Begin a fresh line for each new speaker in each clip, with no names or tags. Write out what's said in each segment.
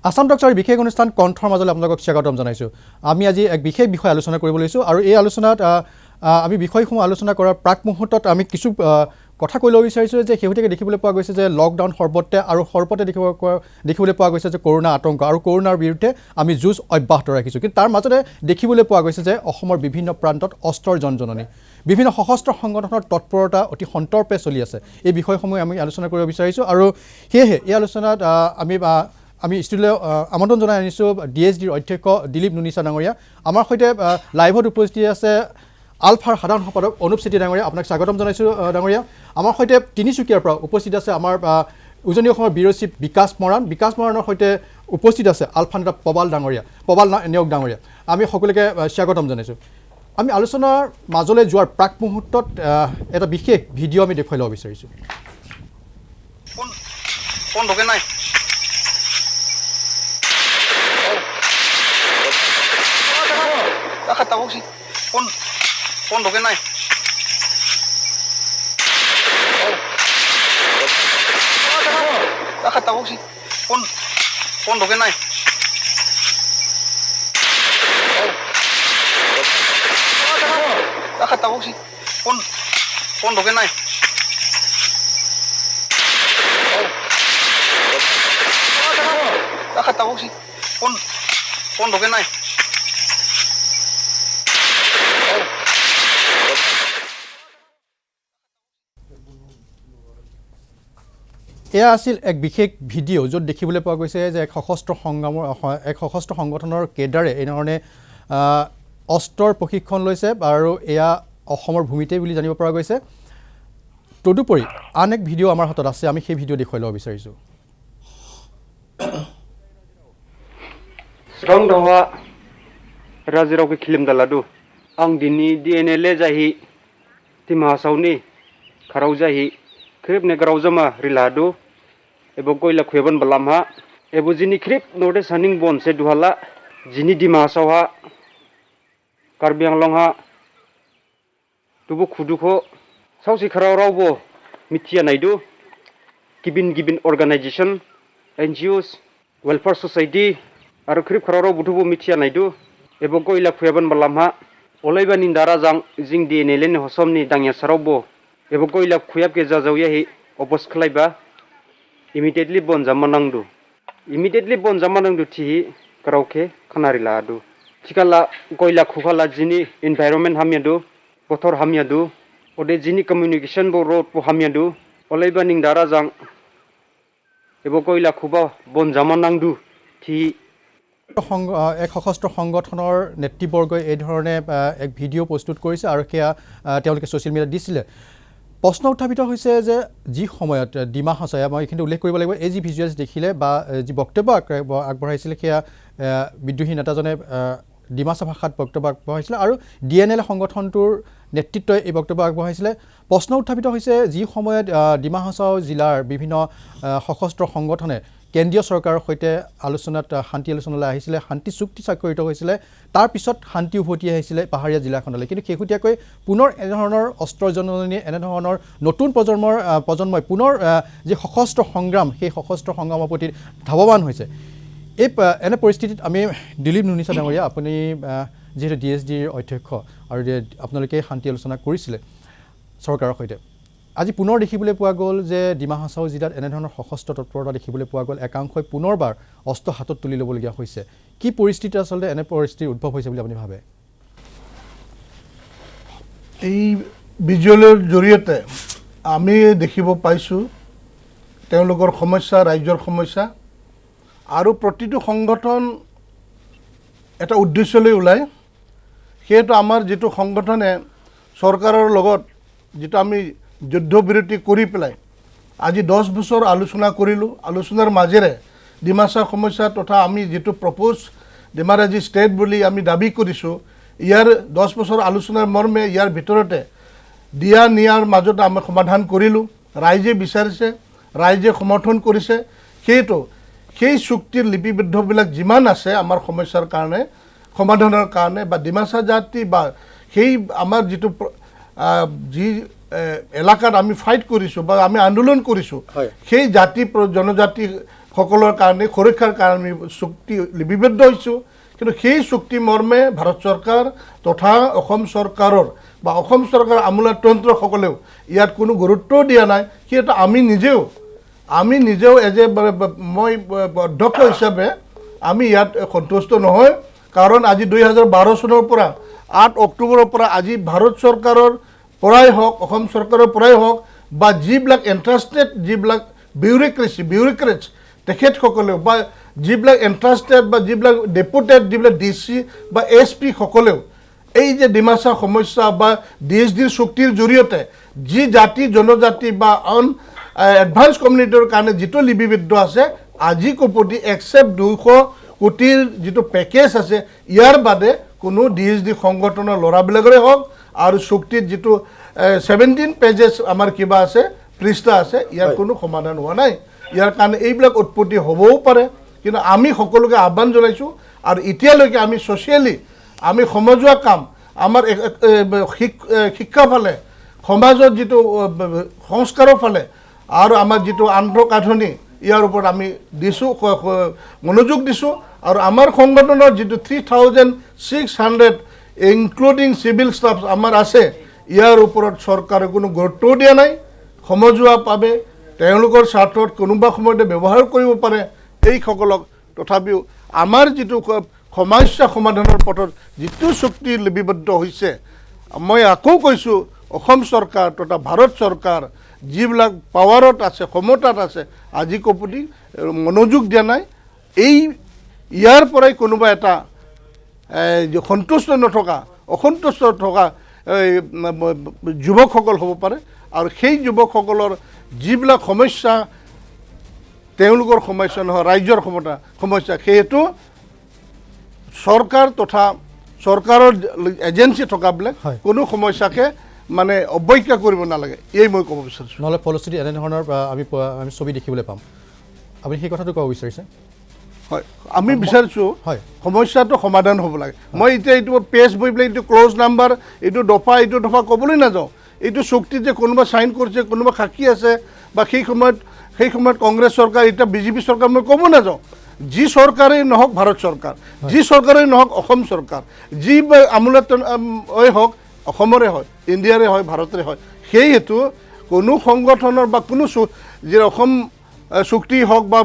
Assam doctor বিশেষ অনুষ্ঠান কণ্ঠৰ মাজলৈ আপোনালোকক স্বাগতম জনাইছোঁ। আমি আজি এক বিশেষ বিষয় আলোচনা কৰিব লৈছোঁ আৰু এই আলোচনাত আমি বিষয়সমূহ আলোচনা কৰাৰ প্ৰাক মুহূৰ্তত আমি কিছু কথা কৈ ল'ব বিচাৰিছোঁ যে শেহতীয়াকৈ দেখিবলৈ পোৱা গৈছে যে লকডাউন সৰ্বত্ৰে আৰু সৰ্বতে দেখিবলৈ পোৱা গৈছে যে কৰোণা আতংক আৰু কৰোণাৰ বিৰুদ্ধে আমি যুঁজ অব্যাহত ৰাখিছোঁ। কিন্তু তাৰ মাজতে দেখিবলৈ পোৱা গৈছে যে অসমৰ বিভিন্ন প্ৰান্তত অস্ত্ৰৰ জনজননী, বিভিন্ন সশস্ত্ৰ সংগঠনৰ তৎপৰতা অতি সন্তৰ্পে চলি আছে। এই বিষয়সমূহ আমি আলোচনা কৰিব বিচাৰিছোঁ আৰু সেয়েহে এই আলোচনাত আমি ষ্টুডিঅ'লৈ আমন্ত্ৰণ জনাই আনিছোঁ DSDৰ অধ্যক্ষ দিলীপ নুনিছা ডাঙৰীয়া। আমাৰ সৈতে লাইভত উপস্থিত আছে আলফাৰ সাধাৰণ সম্পাদক অনুপ চেতিয়া ডাঙৰীয়া, আপোনাক স্বাগতম জনাইছোঁ ডাঙৰীয়া। আমাৰ সৈতে তিনিচুকীয়াৰ পৰা উপস্থিত আছে আমাৰ উজনি অসমৰ ব্যুৰ' চিফ বিকাশ মৰাণৰ সৈতে উপস্থিত আছে আলফা নেতা প্ৰবাল নেওগ ডাঙৰীয়া। আমি সকলোকে স্বাগতম জনাইছোঁ। আমি আলোচনাৰ মাজলৈ যোৱাৰ প্ৰাক মুহূৰ্তত এটা বিশেষ ভিডিঅ' আমি দেখুৱাই ল'ব বিচাৰিছোঁ। এয়া আছিল এক বিশেষ ভিডিঅ' য'ত দেখিবলৈ পোৱা গৈছে যে এক সশস্ত্ৰ সংগঠনৰ কেডাৰে এনেধৰণে অস্ত্ৰৰ প্ৰশিক্ষণ লৈছে আৰু এয়া অসমৰ ভূমিতে বুলি জানিব পৰা গৈছে। তদুপৰি আন এক ভিডিঅ' আমাৰ হাতত আছে, আমি সেই ভিডিঅ' দেখুৱাই ল'ব বিচাৰিছোঁ।
Serang dawa razirau ke kilim daladu ang dini DNL jahi timhasauni kharau jahi krip ne garau jama riladu ebo koila khweban balamha ebo jini krip norde saning bon se duhala jini dimhasawa karbiang longha tubu khudukho sausi kharau raubo mitia naidu gibin organization NGOs welfare society Aru krip khararo butubu mitia naidu ebo koila khuyaban balamha olaiba nindara jing DNL ni hosomni dangya saraubo ebo koila khuyab ke jajauya hi opos khlaiba immediately bon jamanangdu thi karauke khanarila adu chikala koila khukhala jini environment hamyadu bothor hamyadu ode jini communication bo road po hamyadu olaiba nindara jang ebo koila khuba bon jamanangdu thi
এক সশস্ত্ৰ সংগঠনৰ নেতৃবৰ্গই এই ধৰণে এক video' প্ৰস্তুত কৰিছে আৰু সেয়া তেওঁলোকে ছ'চিয়েল মিডিয়াত দিছিলে। প্ৰশ্ন উত্থাপিত হৈছে যে যি সময়ত ডিমা হাছাই, মই এইখিনি উল্লেখ কৰিব লাগিব, এই যি ভিজুৱেলছ দেখিলে বা যি বক্তব্য আগবঢ়াইছিলে সেয়া বিদ্ৰোহী নেতাজনে ডিমাচা ভাষাত বক্তব্য আগবঢ়াইছিলে আৰু DNL সংগঠনটোৰ নেতৃত্বই এই বক্তব্য আগবঢ়াইছিলে। প্ৰশ্ন উত্থাপিত হৈছে যি সময়ত ডিমা হাছাও জিলাৰ বিভিন্ন সশস্ত্ৰ সংগঠনে কেন্দ্ৰীয় চৰকাৰৰ সৈতে শান্তি আলোচনালৈ আহিছিলে, শান্তি চুক্তি স্বাক্ষৰিত হৈছিলে, তাৰপিছত শান্তি উভতি আহিছিলে পাহাৰীয়া জিলাখনলৈ। কিন্তু শেহতীয়াকৈ পুনৰ এনেধৰণৰ অস্ত্ৰৰ জননী, এনেধৰণৰ নতুন প্ৰজন্মই পুনৰ যি সশস্ত্ৰ সংগ্ৰাম, সেই সশস্ত্ৰ সংগ্ৰামৰ প্ৰতি ধাৱমান হৈছে। এনে পৰিস্থিতিত আমি দিলীপ নুনিছা ডাঙৰীয়া, আপুনি যিহেতু DSDৰ অধ্যক্ষ আৰু আপোনালোকে শান্তি আলোচনা কৰিছিলে চৰকাৰৰ সৈতে, আজি পুনৰ দেখিবলৈ পোৱা গ'ল যে ডিমা হাছাও জিলাত এনেধৰণৰ সশস্ত্ৰ তৎপৰতা দেখিবলৈ পোৱা গ'ল। একাংশই পুনৰবাৰ অস্ত্ৰ হাতত তুলি ল'বলগীয়া হৈছে। কি পৰিস্থিতি আচলতে এনে পৰিস্থিতিৰ উদ্ভৱ হৈছে বুলি আপুনি ভাবে?
এই ভিজুৱেলৰ জৰিয়তে আমি দেখিব পাইছোঁ তেওঁলোকৰ সমস্যা, ৰাজ্যৰ সমস্যা, আৰু প্ৰতিটো সংগঠন এটা উদ্দেশ্যলৈ ওলায়। সেইটো আমাৰ যিটো সংগঠনে চৰকাৰৰ লগত যিটো আমি যুদ্ধবিৰতি কৰি পেলাই আজি 10 বছৰ আলোচনা কৰিলোঁ, আলোচনাৰ মাজেৰে ডিমাচা সমস্যা তথা আমি যিটো প্ৰপ'জ ডিমাৰাজী ষ্টেট বুলি আমি দাবী কৰিছোঁ, ইয়াৰ 10 বছৰ আলোচনাৰ মৰ্মে ইয়াৰ ভিতৰতে দিয়া নিয়াৰ মাজত আমি সমাধান কৰিলোঁ। ৰাইজে বিচাৰিছে, ৰাইজে সমৰ্থন কৰিছে। সেই চুক্তিৰ লিপিবদ্ধবিলাক যিমান আছে আমাৰ সমস্যাৰ কাৰণে সমাধানৰ কাৰণে বা ডিমাচা জাতি বা সেই আমাৰ যিটো যি এলাকাত আমি ফাইট কৰিছোঁ বা আমি আন্দোলন কৰিছোঁ, সেই জাতি জনজাতি সকলৰ কাৰণে সুৰক্ষাৰ কাৰণে আমি চুক্তি লিপিবদ্ধ হৈছোঁ কিন্তু সেই চুক্তি মৰ্মে ভাৰত চৰকাৰ তথা অসম চৰকাৰৰ বা অসম চৰকাৰৰ আমোলাতন্ত্ৰসকলেও ইয়াত কোনো গুৰুত্ব দিয়া নাই সেইটো আমি নিজেও এজ এ মই অধ্যক্ষ হিচাপে আমি ইয়াত সন্তুষ্ট নহয় কাৰণ আজি 2012 চনৰ পৰা 8 অক্টোবৰৰ পৰা আজি ভাৰত চৰকাৰৰ পৰাই হওক অসম চৰকাৰৰ পৰাই হওক বা যিবিলাক ইণ্টাৰেষ্টেড যিবিলাক বিউৰোক্ৰেটছ তেখেতসকলেও বা যিবিলাক ইণ্টাৰেষ্টেড বা যিবিলাক ডেপুটেড যিবিলাক DC বা SP সকলেও এই যে ডিমাচা সমস্যা বা DSDৰ চুক্তিৰ জৰিয়তে যি জাতি জনজাতি বা অন এডভান্স কমিউনিটিৰ কাৰণে যিটো লিপিবদ্ধ আছে আজি কোটি এক্সেপ্ট 200 কোটিৰ যিটো পেকেজ আছে ইয়াৰ বাদে কোনো DSD সংগঠনৰ ল'ৰাবিলাকৰে হওক আৰু চুক্তিত যিটো 17 পেজেছ আমাৰ কিবা আছে পৃষ্ঠা আছে ইয়াৰ কোনো সমাধান হোৱা নাই ইয়াৰ কাৰণে এইবিলাক উৎপত্তি হ'বও পাৰে কিন্তু আমি সকলোকে আহ্বান জনাইছোঁ আৰু এতিয়ালৈকে আমি ছ'চিয়েলি আমি সমজুৱা কাম আমাৰ শিক্ষা ফালে সমাজৰ যিটো সংস্কাৰৰ ফালে আৰু আমাৰ যিটো আন্তঃগাঁথনি ইয়াৰ ওপৰত আমি দিছোঁ মনোযোগ দিছোঁ আৰু আমাৰ সংগঠনৰ যিটো 3600 ইনক্লুডিং চিভিল ষ্টাফ আমাৰ আছে ইয়াৰ ওপৰত চৰকাৰে কোনো গুৰুত্ব দিয়া নাই সমজুৱা পাবে তেওঁলোকৰ স্বাৰ্থত কোনোবা সময়তে ব্যৱহাৰ কৰিব পাৰে এইসকলক তথাপিও আমাৰ যিটো সমস্যা সমাধানৰ পথত যিটো চুক্তি লিপিবদ্ধ হৈছে মই আকৌ কৈছোঁ অসম চৰকাৰ তথা ভাৰত চৰকাৰ যিবিলাক পাৱাৰত আছে ক্ষমতাত আছে আজি কোটি মনোযোগ দিয়া নাই ইয়াৰ পৰাই কোনোবা এটা সন্তুষ্ট নথকা অসন্তুষ্ট থকা যুৱকসকল হ'ব পাৰে আৰু সেই যুৱকসকলৰ যিবিলাক সমস্যা তেওঁলোকৰ সমস্যা নহয় ৰাজ্যৰ সমস্যা সেইটো চৰকাৰ তথা চৰকাৰৰ এজেঞ্চি থকাবিলাক কোনো সমস্যাকে মানে অৱজ্ঞা কৰিব নালাগে এই মই ক'ব বিচাৰিছোঁ
নহ'লে ফলশ্ৰুতি এনেধৰণৰ আমি ছবি দেখিবলৈ পাম আপুনি সেই কথাটো ক'ব বিচাৰিছে
হয় আমি বিচাৰিছোঁ সমস্যাটো সমাধান হ'ব লাগে মই এতিয়া এইটো পেজ বহি পেলাই এইটো ক্ল'জ নাম্বাৰ এইটো দফা ক'বলৈ নাযাওঁ এইটো চুক্তিত যে কোনোবা চাইন কৰিছে কোনোবা সাক্ষী আছে বা সেই সময়ত কংগ্ৰেছ চৰকাৰ এতিয়া BJP চৰকাৰ মই ক'ব নাযাওঁ যি চৰকাৰেই নহওক ভাৰত চৰকাৰ যি চৰকাৰেই নহওক অসম চৰকাৰ যি আমোলাতন হওক অসমৰে হয় ইণ্ডিয়াৰে হয় ভাৰতৰে হয় সেই হেতু কোনো সংগঠনৰ বা কোনো যে অসম চুক্তি হওক বা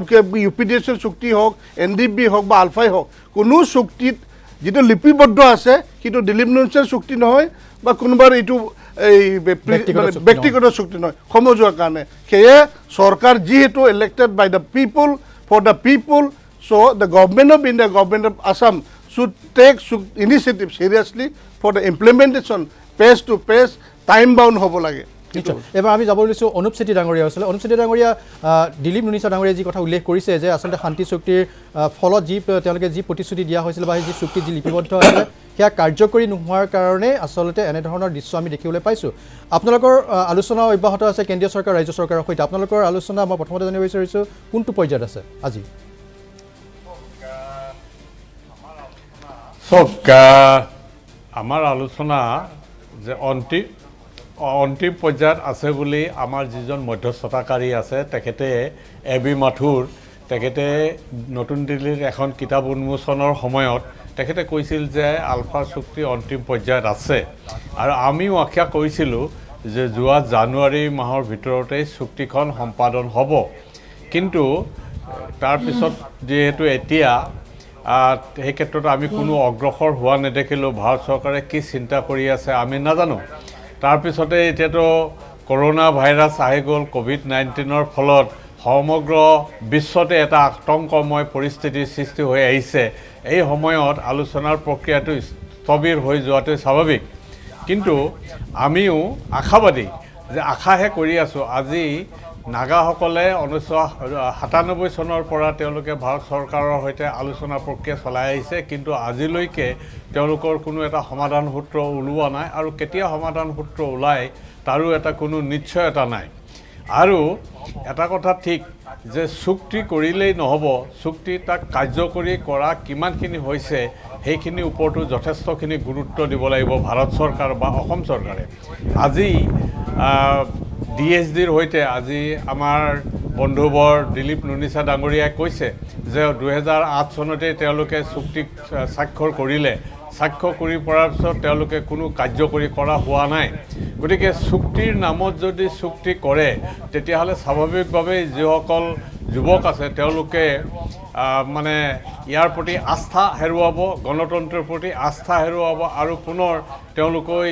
UPDSৰ চুক্তি হওক NDB হওক বা আলফাই হওক কোনো চুক্তিত যিটো লিপিবদ্ধ আছে সেইটো দিলীপ নৈচৰ চুক্তি নহয় বা কোনোবাৰ এইটো এই ব্যক্তিগত চুক্তি নহয় সমজুৱাৰ কাৰণে সেয়ে চৰকাৰ যিহেতু elected by the people for the people so the government of India, government of Assam should take initiative seriously for the implementation pace to pace time bound হ'ব লাগে
এবাৰ আমি যাব লৈছোঁ অনুপ চেতিয়া ডাঙৰীয়া আছিলে অনুপ চেতিয়া ডাঙৰীয়া দিলীপ নুনিছা ডাঙৰীয়াই যি কথা উল্লেখ কৰিছে যে আচলতে শান্তি চুক্তিৰ ফলত তেওঁলোকে যি প্ৰতিশ্ৰুতি দিয়া হৈছিল বা যি চুক্তি যি লিপিবদ্ধ আছিলে সেয়া কাৰ্যকৰী নোহোৱাৰ কাৰণে আচলতে এনেধৰণৰ দৃশ্য আমি দেখিবলৈ পাইছোঁ আপোনালোকৰ আলোচনা অব্যাহত আছে কেন্দ্ৰীয় চৰকাৰ ৰাজ্য চৰকাৰৰ সৈতে আপোনালোকৰ আলোচনা মই প্ৰথমতে জানিব বিচাৰিছোঁ কোনটো পৰ্যায়ত আছে আজি
আমাৰ আলোচনা যে অন্তিম পৰ্যায়ত আছে বুলি আমাৰ যিজন মধ্যস্থতাকাৰী আছে তেখেতে AB মাথুৰ তেখেতে নতুন দিল্লীৰ এখন কিতাপ উন্মোচনৰ সময়ত তেখেতে কৈছিল যে আলফা চুক্তি অন্তিম পৰ্যায়ত আছে আৰু আমিও আশা কৰিছিলোঁ যে যোৱা জানুৱাৰী মাহৰ ভিতৰতেই চুক্তিখন সম্পাদন হ'ব কিন্তু তাৰপিছত যিহেতু এতিয়া সেই ক্ষেত্ৰত আমি কোনো অগ্ৰসৰ হোৱা নেদেখিলোঁ ভাৰত চৰকাৰে কি চিন্তা কৰি আছে আমি নাজানো তাৰপিছতে এতিয়াতো কৰোনা ভাইৰাছ আহি গ'ল COVID-19ৰ ফলত সমগ্ৰ বিশ্বতে এটা আতংকময় পৰিস্থিতিৰ সৃষ্টি হৈ আহিছে এই সময়ত আলোচনাৰ প্ৰক্ৰিয়াটো স্থবিৰ হৈ যোৱাটো স্বাভাৱিক কিন্তু আমিও আশাবাদী যে আশাহে কৰি আছোঁ আজি নাগাসকলে 1997 চনৰ পৰা তেওঁলোকে ভাৰত চৰকাৰৰ সৈতে আলোচনা প্ৰক্ৰিয়া চলাই আহিছে কিন্তু আজিলৈকে তেওঁলোকৰ কোনো এটা সমাধান সূত্ৰ ওলোৱা নাই আৰু কেতিয়া সমাধান সূত্ৰ ওলায় তাৰো এটা কোনো নিশ্চয়তা নাই আৰু এটা কথা ঠিক যে চুক্তি কৰিলেই নহ'ব চুক্তি তাক কাৰ্যকৰী কৰা কিমানখিনি হৈছে সেইখিনিৰ ওপৰতো যথেষ্টখিনি গুৰুত্ব দিব লাগিব ভাৰত চৰকাৰ বা অসম চৰকাৰে আজি DSDৰ সৈতে আজি আমাৰ বন্ধুবৰ দিলীপ নুনিছা ডাঙৰীয়াই কৈছে যে 2008 চনতে তেওঁলোকে চুক্তি স্বাক্ষৰ কৰিলে স্বাক্ষৰ কৰি পৰাৰ পিছত তেওঁলোকে কোনো কাৰ্যকৰী কৰা হোৱা নাই গতিকে চুক্তিৰ নামত যদি চুক্তি কৰে তেতিয়াহ'লে স্বাভাৱিকভাৱে যিসকল যুৱক আছে তেওঁলোকে মানে ইয়াৰ প্ৰতি আস্থা হেৰুৱাব গণতন্ত্ৰৰ প্ৰতি আস্থা হেৰুৱাব আৰু পুনৰ তেওঁলোকৈ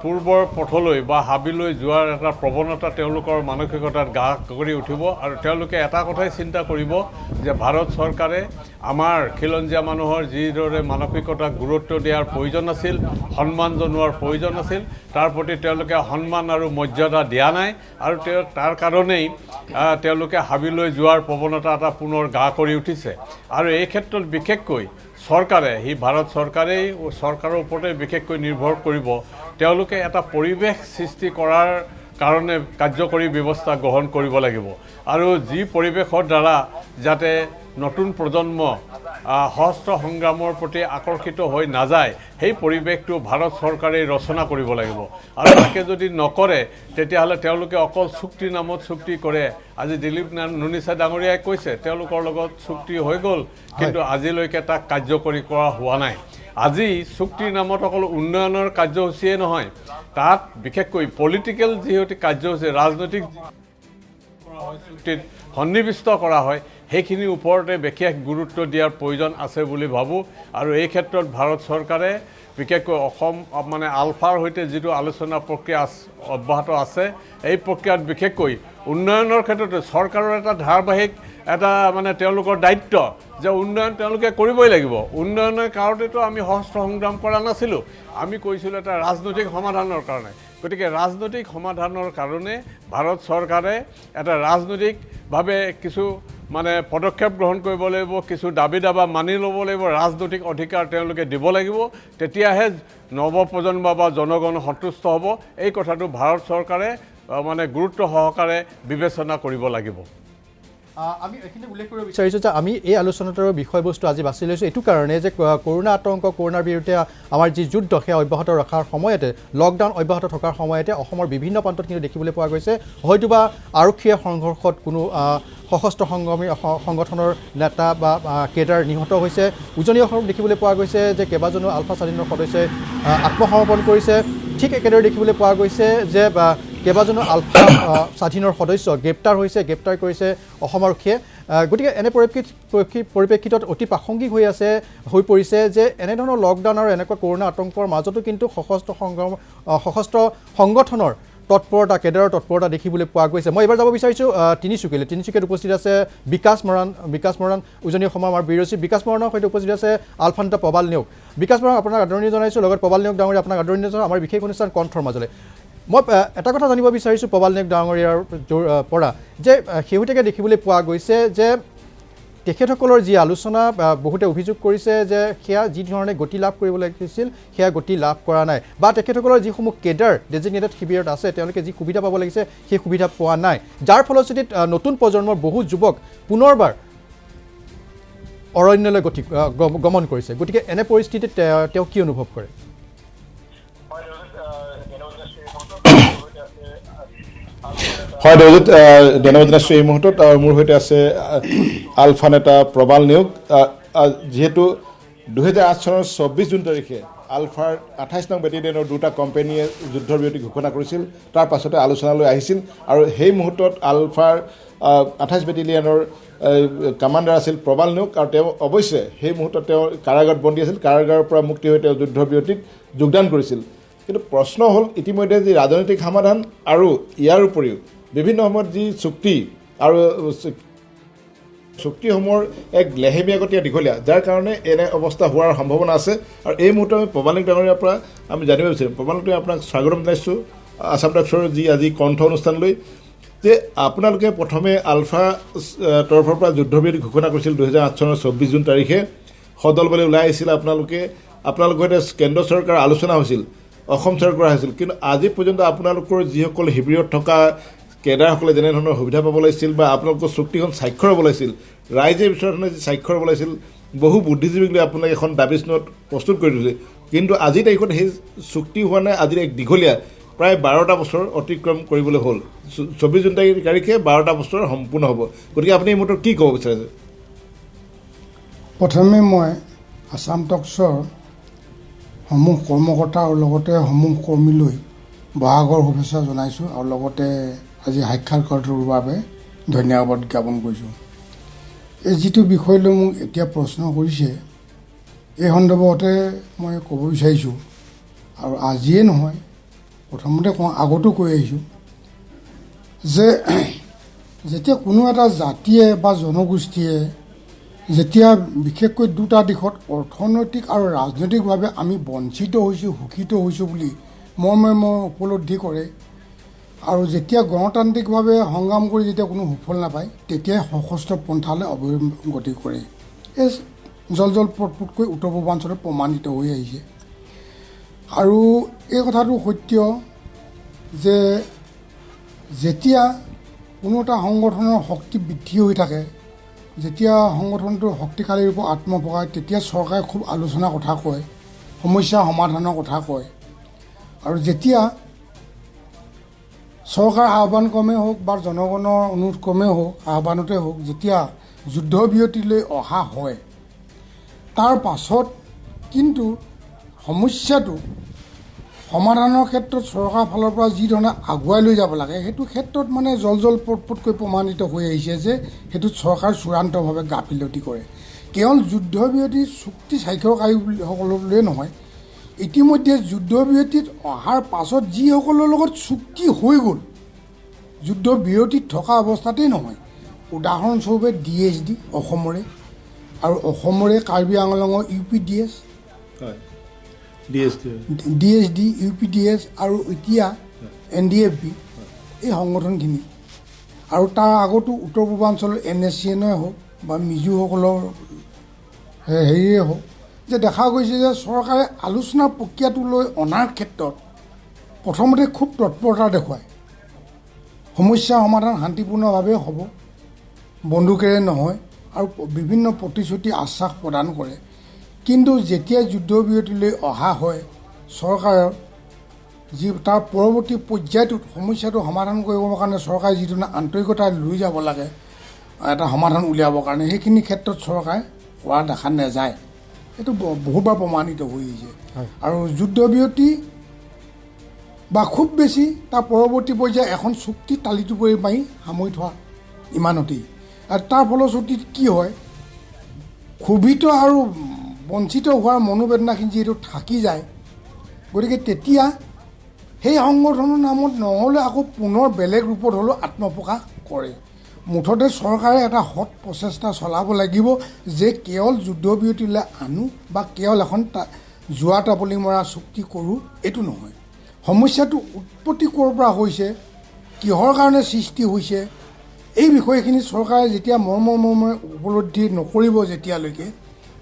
পূৰ্বৰ পথলৈ বা হাবিলৈ যোৱাৰ এটা প্ৰৱণতা তেওঁলোকৰ মানসিকতাত গা কৰি উঠিব আৰু তেওঁলোকে এটা কথাই চিন্তা কৰিব যে ভাৰত চৰকাৰে আমাৰ খিলঞ্জীয়া মানুহৰ যিদৰে মানসিকতাক গুৰুত্ব দিয়াৰ প্ৰয়োজন আছিল সন্মান জনোৱাৰ প্ৰয়োজন আছিল তাৰ প্ৰতি তেওঁলোকে সন্মান আৰু মৰ্যাদা দিয়া নাই আৰু তাৰ কাৰণেই তেওঁলোকে হাবিলৈ যোৱাৰ প্ৰৱণতা এটা পুনৰ গা কৰি উঠিছে আৰু এই ক্ষেত্ৰত বিশেষকৈ চৰকাৰে ভাৰত চৰকাৰেই চৰকাৰৰ ওপৰতে বিশেষকৈ নিৰ্ভৰ কৰিব তেওঁলোকে এটা পৰিৱেশ সৃষ্টি কৰাৰ কাৰণে কাৰ্যকৰী ব্যৱস্থা গ্ৰহণ কৰিব লাগিব আৰু যি পৰিৱেশৰ দ্বাৰা যাতে নতুন প্ৰজন্ম সশস্ত্ৰ সংগ্ৰামৰ প্ৰতি আকৰ্ষিত হৈ নাযায় সেই পৰিৱেশটো ভাৰত চৰকাৰে ৰচনা কৰিব লাগিব আৰু তাকে যদি নকৰে তেতিয়াহ'লে তেওঁলোকে অকল চুক্তিৰ নামত চুক্তি কৰে আজি দিলীপ নুনিছা ডাঙৰীয়াই কৈছে তেওঁলোকৰ লগত চুক্তি হৈ গ'ল কিন্তু আজিলৈকে তাক কাৰ্যকৰী কৰা হোৱা নাই আজি চুক্তিৰ নামত অকল উন্নয়নৰ কাৰ্যসূচীয়ে নহয় তাত বিশেষকৈ পলিটিকেল যিহেতু কাৰ্যসূচী ৰাজনৈতিক চুক্তিত সন্নিৱিষ্ট কৰা হয় সেইখিনিৰ ওপৰতে বিশেষ গুৰুত্ব দিয়াৰ প্ৰয়োজন আছে বুলি ভাবোঁ আৰু এই ক্ষেত্ৰত ভাৰত চৰকাৰে বিশেষকৈ অসম মানে আলফাৰ সৈতে যিটো আলোচনা প্ৰক্ৰিয়া অব্যাহত আছে এই প্ৰক্ৰিয়াত বিশেষকৈ উন্নয়নৰ ক্ষেত্ৰতে চৰকাৰৰ এটা ধাৰাবাহিক এটা মানে তেওঁলোকৰ দায়িত্ব যে উন্নয়ন তেওঁলোকে কৰিবই লাগিব উন্নয়নৰ কাৰণেতো আমি সশস্ত্ৰ সংগ্ৰাম কৰা নাছিলোঁ আমি কৈছিলোঁ এটা ৰাজনৈতিক সমাধানৰ কাৰণে গতিকে ৰাজনৈতিক সমাধানৰ কাৰণে ভাৰত চৰকাৰে এটা ৰাজনৈতিকভাৱে কিছু মানে পদক্ষেপ গ্ৰহণ কৰিব লাগিব কিছু দাবী দাবা মানি ল'ব লাগিব ৰাজনৈতিক অধিকাৰ তেওঁলোকে দিব লাগিব তেতিয়াহে নৱপ্ৰজন্ম বা জনগণ সন্তুষ্ট হ'ব এই কথাটো ভাৰত চৰকাৰে মানে গুৰুত্ব সহকাৰে বিবেচনা কৰিব লাগিব
আমি এইখিনি উল্লেখ কৰিব বিচাৰিছোঁ যে আমি এই আলোচনাটোৰ বিষয়বস্তু আজি বাছি লৈছোঁ এইটো কাৰণে যে কৰোণা আতংক কৰোণাৰ বিৰুদ্ধে আমাৰ যি যুদ্ধ সেয়া অব্যাহত ৰখাৰ সময়তে লকডাউন অব্যাহত থকাৰ সময়তে অসমৰ বিভিন্ন প্ৰান্তত কিন্তু দেখিবলৈ পোৱা গৈছে হয়তোবা আৰক্ষীয়ে সংঘৰ্ষত কোনো সশস্ত্ৰ সংগঠনৰ নেতা বা কেডাৰ নিহত হৈছে উজনি অসমত দেখিবলৈ পোৱা গৈছে যে কেইবাজনো আলফা স্বাধীনৰ সদস্যই আত্মসমৰ্পণ কৰিছে ঠিক একেদৰে দেখিবলৈ পোৱা গৈছে যে কেইবাজনো আলফা স্বাধীনৰ সদস্য গ্ৰেপ্তাৰ হৈছে গ্ৰেপ্তাৰ কৰিছে অসম আৰক্ষীয়ে গতিকে এনে পৰিপ্ৰেক্ষিতত অতি প্ৰাসংগিক হৈ পৰিছে যে এনেধৰণৰ লকডাউন আৰু এনেকুৱা কৰোণা আতংকৰ মাজতো কিন্তু সশস্ত্ৰ সংগঠনৰ তৎপৰতা কেডাৰৰ তৎপৰতা দেখিবলৈ পোৱা গৈছে মই এবাৰ যাব বিচাৰিছোঁ তিনিচুকীয়াত উপস্থিত আছে বিকাশ মৰাণ উজনি অসমৰ আমাৰ বিৰোচী বিকাশ মৰাণৰ সৈতে উপস্থিত আছে আলফা নেতা প্ৰবাল নেওগ বিকাশ মৰাণ আপোনাক আদৰণি জনাইছোঁ লগত প্ৰবাল নেওগ ডাঙৰীয়া আপোনাক আদৰণি জনাইছোঁ আমাৰ বিশেষ অনুষ্ঠান কণ্ঠৰ মাজলৈ মই এটা কথা জানিব বিচাৰিছোঁ প্ৰবাল নেওগ ডাঙৰীয়াৰ পৰা যে শেহতীয়াকৈ দেখিবলৈ পোৱা গৈছে যে তেখেতসকলৰ যি আলোচনা বহুতে অভিযোগ কৰিছে যে সেয়া যি ধৰণে গতি লাভ কৰিব লাগিছিল সেয়া গতি লাভ কৰা নাই বা তেখেতসকলৰ যিসমূহ কেডাৰ ডেজিগনেটেড শিবিৰত আছে তেওঁলোকে যি সুবিধা পাব লাগিছে সেই সুবিধা পোৱা নাই যাৰ ফলশ্ৰুতিত নতুন প্ৰজন্মৰ বহু যুৱক পুনৰবাৰ অৰণ্যলৈ গমন কৰিছে গতিকে এনে পৰিস্থিতিত তেওঁ কি অনুভৱ কৰে
হয় দেৱজিৎ ধন্যবাদ জনাইছোঁ এই মুহূৰ্তত আৰু মোৰ সৈতে আছে আলফা নেতা প্ৰবাল নেওগ যিহেতু 2008 চনৰ 24 জুন তাৰিখে আলফাৰ 28 নং বেটেলিয়নৰ দুটা কোম্পানীয়ে যুদ্ধৰ বিৰতি ঘোষণা কৰিছিল তাৰ পাছতে আলোচনালৈ আহিছিল আৰু সেই মুহূৰ্তত আলফাৰ 28 বেটেলিয়নৰ কামাণ্ডাৰ আছিল প্ৰবাল নেওগ আৰু তেওঁ অৱশ্যে সেই মুহূৰ্তত তেওঁ কাৰাগাৰত বন্দী আছিল কাৰাগাৰৰ পৰা মুক্তি হৈ তেওঁ যুদ্ধৰ বিৰতিত যোগদান কৰিছিল কিন্তু প্ৰশ্ন হ'ল ইতিমধ্যে যি ৰাজনৈতিক সমাধান আৰু ইয়াৰ উপৰিও বিভিন্ন সময়ত যি চুক্তি আৰু চুক্তিসমূহৰ এক লেহেমীয়াগতীয়া দীঘলীয়া যাৰ কাৰণে এনে অৱস্থা হোৱাৰ সম্ভাৱনা আছে আৰু এই মুহূৰ্তত আমি প্ৰবাল নেওগ ডাঙৰীয়াৰ পৰা আমি জানিব বিচাৰিম প্ৰবাল নেওগ আপোনাক স্বাগতম জনাইছোঁ আছাম টাইমছৰ যি আজি কণ্ঠ অনুষ্ঠানলৈ যে আপোনালোকে প্ৰথমে আলফা তৰফৰ পৰা যুদ্ধবিৰতি ঘোষণা কৰিছিল 2008 চনৰ 24 জুন তাৰিখে সদলবলে ওলাই আহিছিল আপোনালোকৰ সৈতে কেন্দ্ৰ চৰকাৰৰ আলোচনা হৈছিল অসম চৰকাৰ হৈছিল কিন্তু আজি পৰ্যন্ত আপোনালোকৰ যিসকল শিবিৰত থকা কেডাৰসকলে যেনেধৰণৰ সুবিধা পাব লাগিছিল বা আপোনালোকৰ চুক্তিখন স্বাক্ষৰ হ'ব লাগিছিল ৰাইজে বিচৰা ধৰণে যি স্বাক্ষৰ হ'ব লাগিছিল বহু বুদ্ধিজীৱীক লৈ আপোনালোকে এখন দাবিচ নোট প্ৰস্তুত কৰি দিছে কিন্তু আজিৰ তাৰিখত সেই চুক্তি হোৱা নাই আজিৰ এক দীঘলীয়া প্ৰায় 12টা বছৰ অতিক্ৰম কৰিবলৈ হ'ল 24 জুন তাৰিখে 12টা বছৰ সম্পূৰ্ণ হ'ব গতিকে আপুনি এই মুহূৰ্তত কি ক'ব বিচাৰিছে
প্ৰথমে মই আসাম টক্সৰ সমূহ কৰ্মকৰ্তা আৰু লগতে সমূহ কৰ্মীলৈ বহাগৰ শুভেচ্ছা জনাইছোঁ আৰু লগতে আজি সাক্ষাৎকাৰটোৰ বাবে ধন্যবাদ জ্ঞাপন কৰিছোঁ এই যিটো বিষয় লৈ মোক এতিয়া প্ৰশ্ন কৰিছে এই সন্দৰ্ভতে মই ক'ব বিচাৰিছোঁ আৰু আজিয়ে নহয় প্ৰথমতে আগতো কৈ আহিছোঁ যে যেতিয়া কোনো এটা জাতিয়ে বা জনগোষ্ঠীয়ে যেতিয়া বিশেষকৈ দুটা দিশত অৰ্থনৈতিক আৰু ৰাজনৈতিকভাৱে আমি বঞ্চিত হৈছোঁ শোষিত হৈছোঁ বুলি মই উপলব্ধি কৰে আৰু যেতিয়া গণতান্ত্ৰিকভাৱে সংগ্ৰাম কৰি যেতিয়া কোনো সুফল নাপায় তেতিয়াই সশস্ত্ৰ পন্থালৈ অৱগতি কৰে এই জলপটকৈ উত্তৰ পূৰ্বাঞ্চলত প্ৰমাণিত হৈ আহিছে আৰু এই কথাটো সত্য যে যেতিয়া কোনো এটা সংগঠনৰ শক্তি বৃদ্ধি হৈ থাকে যেতিয়া সংগঠনটো শক্তিশালী ৰূপত আত্মপ্ৰকাশ তেতিয়া চৰকাৰে খুব আলোচনাৰ কথা কয় সমস্যা সমাধানৰ কথা কয় আৰু যেতিয়া চৰকাৰ আহ্বান ক্ৰমেই হওক বা জনগণৰ অনুৰোধ ক্ৰমেই হওক আহ্বানতে হওক যেতিয়া যুদ্ধবিৰতিলৈ অহা হয় তাৰ পাছত কিন্তু সমস্যাটো সমাধানৰ ক্ষেত্ৰত চৰকাৰৰ ফালৰ পৰা যি ধৰণে আগুৱাই লৈ যাব লাগে সেইটো ক্ষেত্ৰত মানে জলপটকৈ প্ৰমাণিত হৈ আহিছে যে সেইটোত চৰকাৰ চূড়ান্তভাৱে গাফিলতি কৰে কেৱল যুদ্ধবিৰতি চুক্তি স্বাক্ষৰকাৰীসকললৈ নহয় ইতিমধ্যে যুদ্ধবিৰতিত অহাৰ পাছত যিসকলৰ লগত চুক্তি হৈ গ'ল যুদ্ধবিৰতিত থকা অৱস্থাতেই নহয় উদাহৰণস্বৰূপে DSD অসমৰে আৰু অসমৰে কাৰ্বি আংলঙৰ UPDS DSD UPDS আৰু এতিয়া NDFB এই সংগঠনখিনি আৰু তাৰ আগতো উত্তৰ পূৰ্বাঞ্চলৰ NSCNই হওক বা মিজোসকলৰ হেৰিয়ে হওক যে দেখা গৈছে যে চৰকাৰে আলোচনা প্ৰক্ৰিয়াটোলৈ অনাৰ ক্ষেত্ৰত প্ৰথমতে খুব তৎপৰতা দেখুৱায় সমস্যা সমাধান শান্তিপূৰ্ণভাৱে হ'ব বন্দুকেৰে নহয় আৰু বিভিন্ন প্ৰতিশ্ৰুতি আশ্বাস প্ৰদান কৰে কিন্তু যেতিয়া যুদ্ধবিৰতিলৈ অহা হয় চৰকাৰৰ যি তাৰ পৰৱৰ্তী পৰ্যায়টোত সমস্যাটো সমাধান কৰিবৰ কাৰণে চৰকাৰে যিটো আন্তৰিকতা লৈ যাব লাগে এটা সমাধান উলিয়াবৰ কাৰণে সেইখিনি ক্ষেত্ৰত চৰকাৰে কৰা দেখা নাযায় এইটো বহুবাৰ প্ৰমাণিত হৈ আহিছে আৰু যুদ্ধবিৰতি বা খুব বেছি তাৰ পৰৱৰ্তী পৰ্যায়ে এখন চুক্তি তালিটোপৰি মাৰি সামৰি থোৱা ইমানতেই আৰু তাৰ ফলশ্ৰুতিত কি হয় ক্ষোভিত আৰু বঞ্চিত হোৱাৰ মনোবেদনাখিনি যিহেতু থাকি যায় গতিকে তেতিয়া সেই সংগঠনৰ নামত নহ'লে আকৌ পুনৰ বেলেগ ৰূপত হ'লেও আত্মপ্ৰকাশ কৰে মুঠতে চৰকাৰে এটা সৎ প্ৰচেষ্টা চলাব লাগিব যে কেৱল যুদ্ধবিৰতিলৈ আনো বা কেৱল এখন যোৱা টাপলি মৰা চুক্তি কৰোঁ এইটো নহয় সমস্যাটো উৎপত্তি ক'ৰ পৰা হৈছে কিহৰ কাৰণে সৃষ্টি হৈছে এই বিষয়খিনি চৰকাৰে যেতিয়া মৰ্মে উপলব্ধি নকৰিব যেতিয়ালৈকে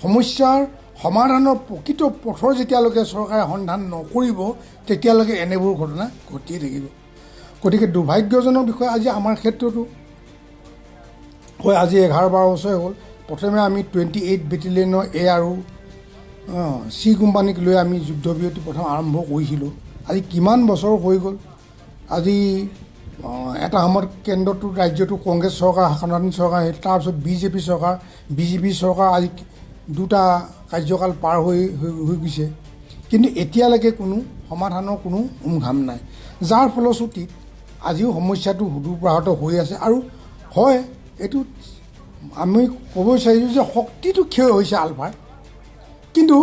সমস্যাৰ সমাধানৰ প্ৰকৃত পথৰ যেতিয়ালৈকে চৰকাৰে সন্ধান নকৰিব তেতিয়ালৈকে এনেবোৰ ঘটনা ঘটিয়ে থাকিব গতিকে দুৰ্ভাগ্যজনক বিষয় আজি আমাৰ ক্ষেত্ৰতো হয় আজি 11-12 বছৰ হ'ল প্ৰথমে আমি 28 বেটেলিয়নৰ A আৰু C কোম্পানীক লৈ আমি যুদ্ধবিৰতি প্ৰথম আৰম্ভ কৰিছিলোঁ আজি কিমান বছৰ হৈ গ'ল আজি এটা সময়ত কেন্দ্ৰটো ৰাজ্যটো কংগ্ৰেছ চৰকাৰ সনাতন চৰকাৰ তাৰপিছত বিজেপি চৰকাৰ আজি দুটা কাৰ্যকাল পাৰ হৈ গৈছে কিন্তু এতিয়ালৈকে কোনো সমাধানৰ কোনো উমঘাম নাই যাৰ ফলশ্ৰুতিত আজিও সমস্যাটো সুদূৰপ্ৰাহত হৈ আছে আৰু হয় এইটো আমি ক'ব বিচাৰিছোঁ যে শক্তিটো ক্ষয় হৈছে আলফাৰ কিন্তু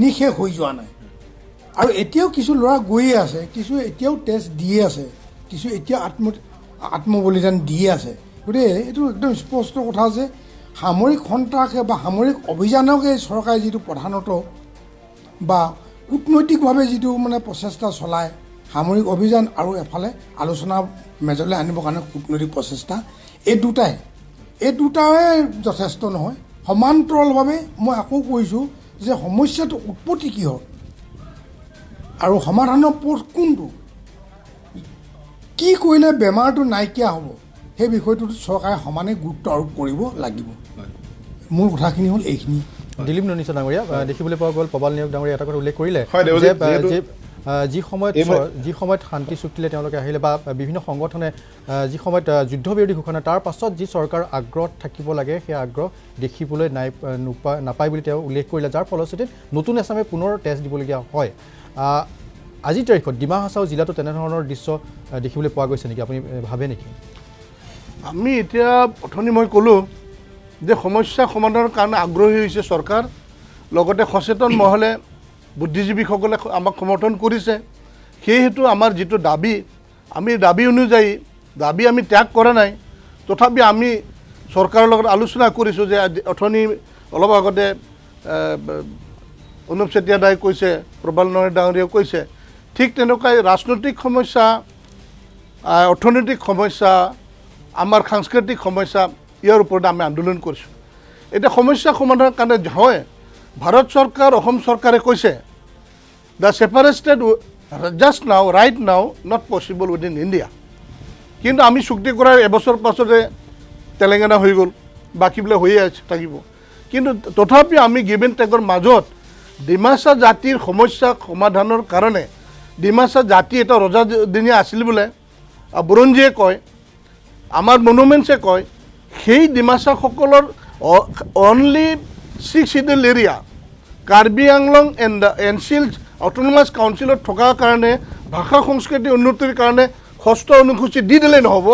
নিশেষ হৈ যোৱা নাই আৰু এতিয়াও কিছু ল'ৰা গৈয়ে আছে কিছু এতিয়াও টেষ্ট দিয়ে আছে কিছু এতিয়া আত্মবলিদান দিয়ে আছে গতিকে এইটো একদম স্পষ্ট কথা যে সামৰিক সন্ত্ৰাসে বা সামৰিক অভিযানকে চৰকাৰে যিটো প্ৰধানত বা কূটনৈতিকভাৱে যিটো মানে প্ৰচেষ্টা চলায় সামৰিক অভিযান আৰু এফালে আলোচনা মেজলৈ আনিবৰ কাৰণে কূটনৈতিক প্ৰচেষ্টা এই দুটাই যথেষ্ট নহয় সমান্তৰালভাৱে মই আকৌ কৈছোঁ যে সমস্যাটো উৎপত্তি কিহৰ আৰু সমাধানৰ পথ কোনটো কি কৰিলে বেমাৰটো নাইকিয়া হ'ব সেই বিষয়টোত চৰকাৰে সমানে গুৰুত্ব আৰোপ কৰিব লাগিব মূল কথাখিনি হ'ল এইখিনি
দিলীপ ননিচা ডাঙৰীয়া দেখিবলৈ পোৱা গ'ল প্ৰবাল নিয়োগ ডাঙৰীয়া এটা কথা উল্লেখ কৰিলে যি সময়ত শান্তি চুক্তিলৈ তেওঁলোকে আহিলে বা বিভিন্ন সংগঠনে যি সময়ত যুদ্ধবিৰতি ঘোষণা তাৰ পাছত যি চৰকাৰ আগ্ৰহ থাকিব লাগে সেই আগ্ৰহ দেখিবলৈ নাপায় বুলি তেওঁ উল্লেখ কৰিলে, যাৰ ফলশ্ৰুতিত নতুন আছামে পুনৰ টেষ্ট দিবলগীয়া হয়। আজিৰ তাৰিখত ডিমা হাছাও জিলাতো তেনেধৰণৰ দৃশ্য দেখিবলৈ পোৱা গৈছে নেকি, আপুনি ভাবে নেকি?
আমি এতিয়া অথনি মই ক'লোঁ যে সমস্যা সমাধানৰ কাৰণে আগ্ৰহী হৈছে চৰকাৰ, লগতে সচেতন মহলে বুদ্ধিজীৱীসকলে আমাক সমৰ্থন কৰিছে। সেয়েহেতু আমাৰ যিটো দাবী, আমি দাবী অনুযায়ী দাবী আমি ত্যাগ কৰা নাই, তথাপি আমি চৰকাৰৰ লগত আলোচনা কৰিছোঁ যে অথনি অলপ আগতে অনুপ চেতিয়া দাই কৈছে, প্ৰবাল নৰহ ডাঙৰীয়াও কৈছে, ঠিক তেনেকুৱাই ৰাজনৈতিক সমস্যা, অৰ্থনৈতিক সমস্যা, আমাৰ সাংস্কৃতিক সমস্যা, ইয়াৰ ওপৰত আমি আন্দোলন কৰিছোঁ। এতিয়া সমস্যা সমাধানৰ কাৰণে হয় ভাৰত চৰকাৰ, অসম চৰকাৰে কৈছে দ্য ছেপাৰেটেড জাষ্ট নাও, right now not possible within India. কিন্তু আমি চুক্তি কৰাৰ এবছৰ পাছতে তেলেংগানা হৈ গ'ল, বাকীবিলাক হৈয়ে থাকিব। কিন্তু তথাপি আমি গিভ এণ্ড টেকৰ মাজত ডিমাচা জাতিৰ সমস্যা সমাধানৰ কাৰণে, ডিমাচা জাতি এটা ৰজাদিনীয়া আছিল বোলে বুৰঞ্জীয়ে কয়, আমাৰ মনুমেণ্টছে কয়, সেই ডিমাচাসকলৰ only 6 schedule area Karbi Anglong and the এনচিল্ড অট'নমাছ কাউন্সিলত থকাৰ কাৰণে ভাষা সংস্কৃতি উন্নতিৰ কাৰণে ষষ্ঠ অনুসূচী দি দিলেই নহ'ব।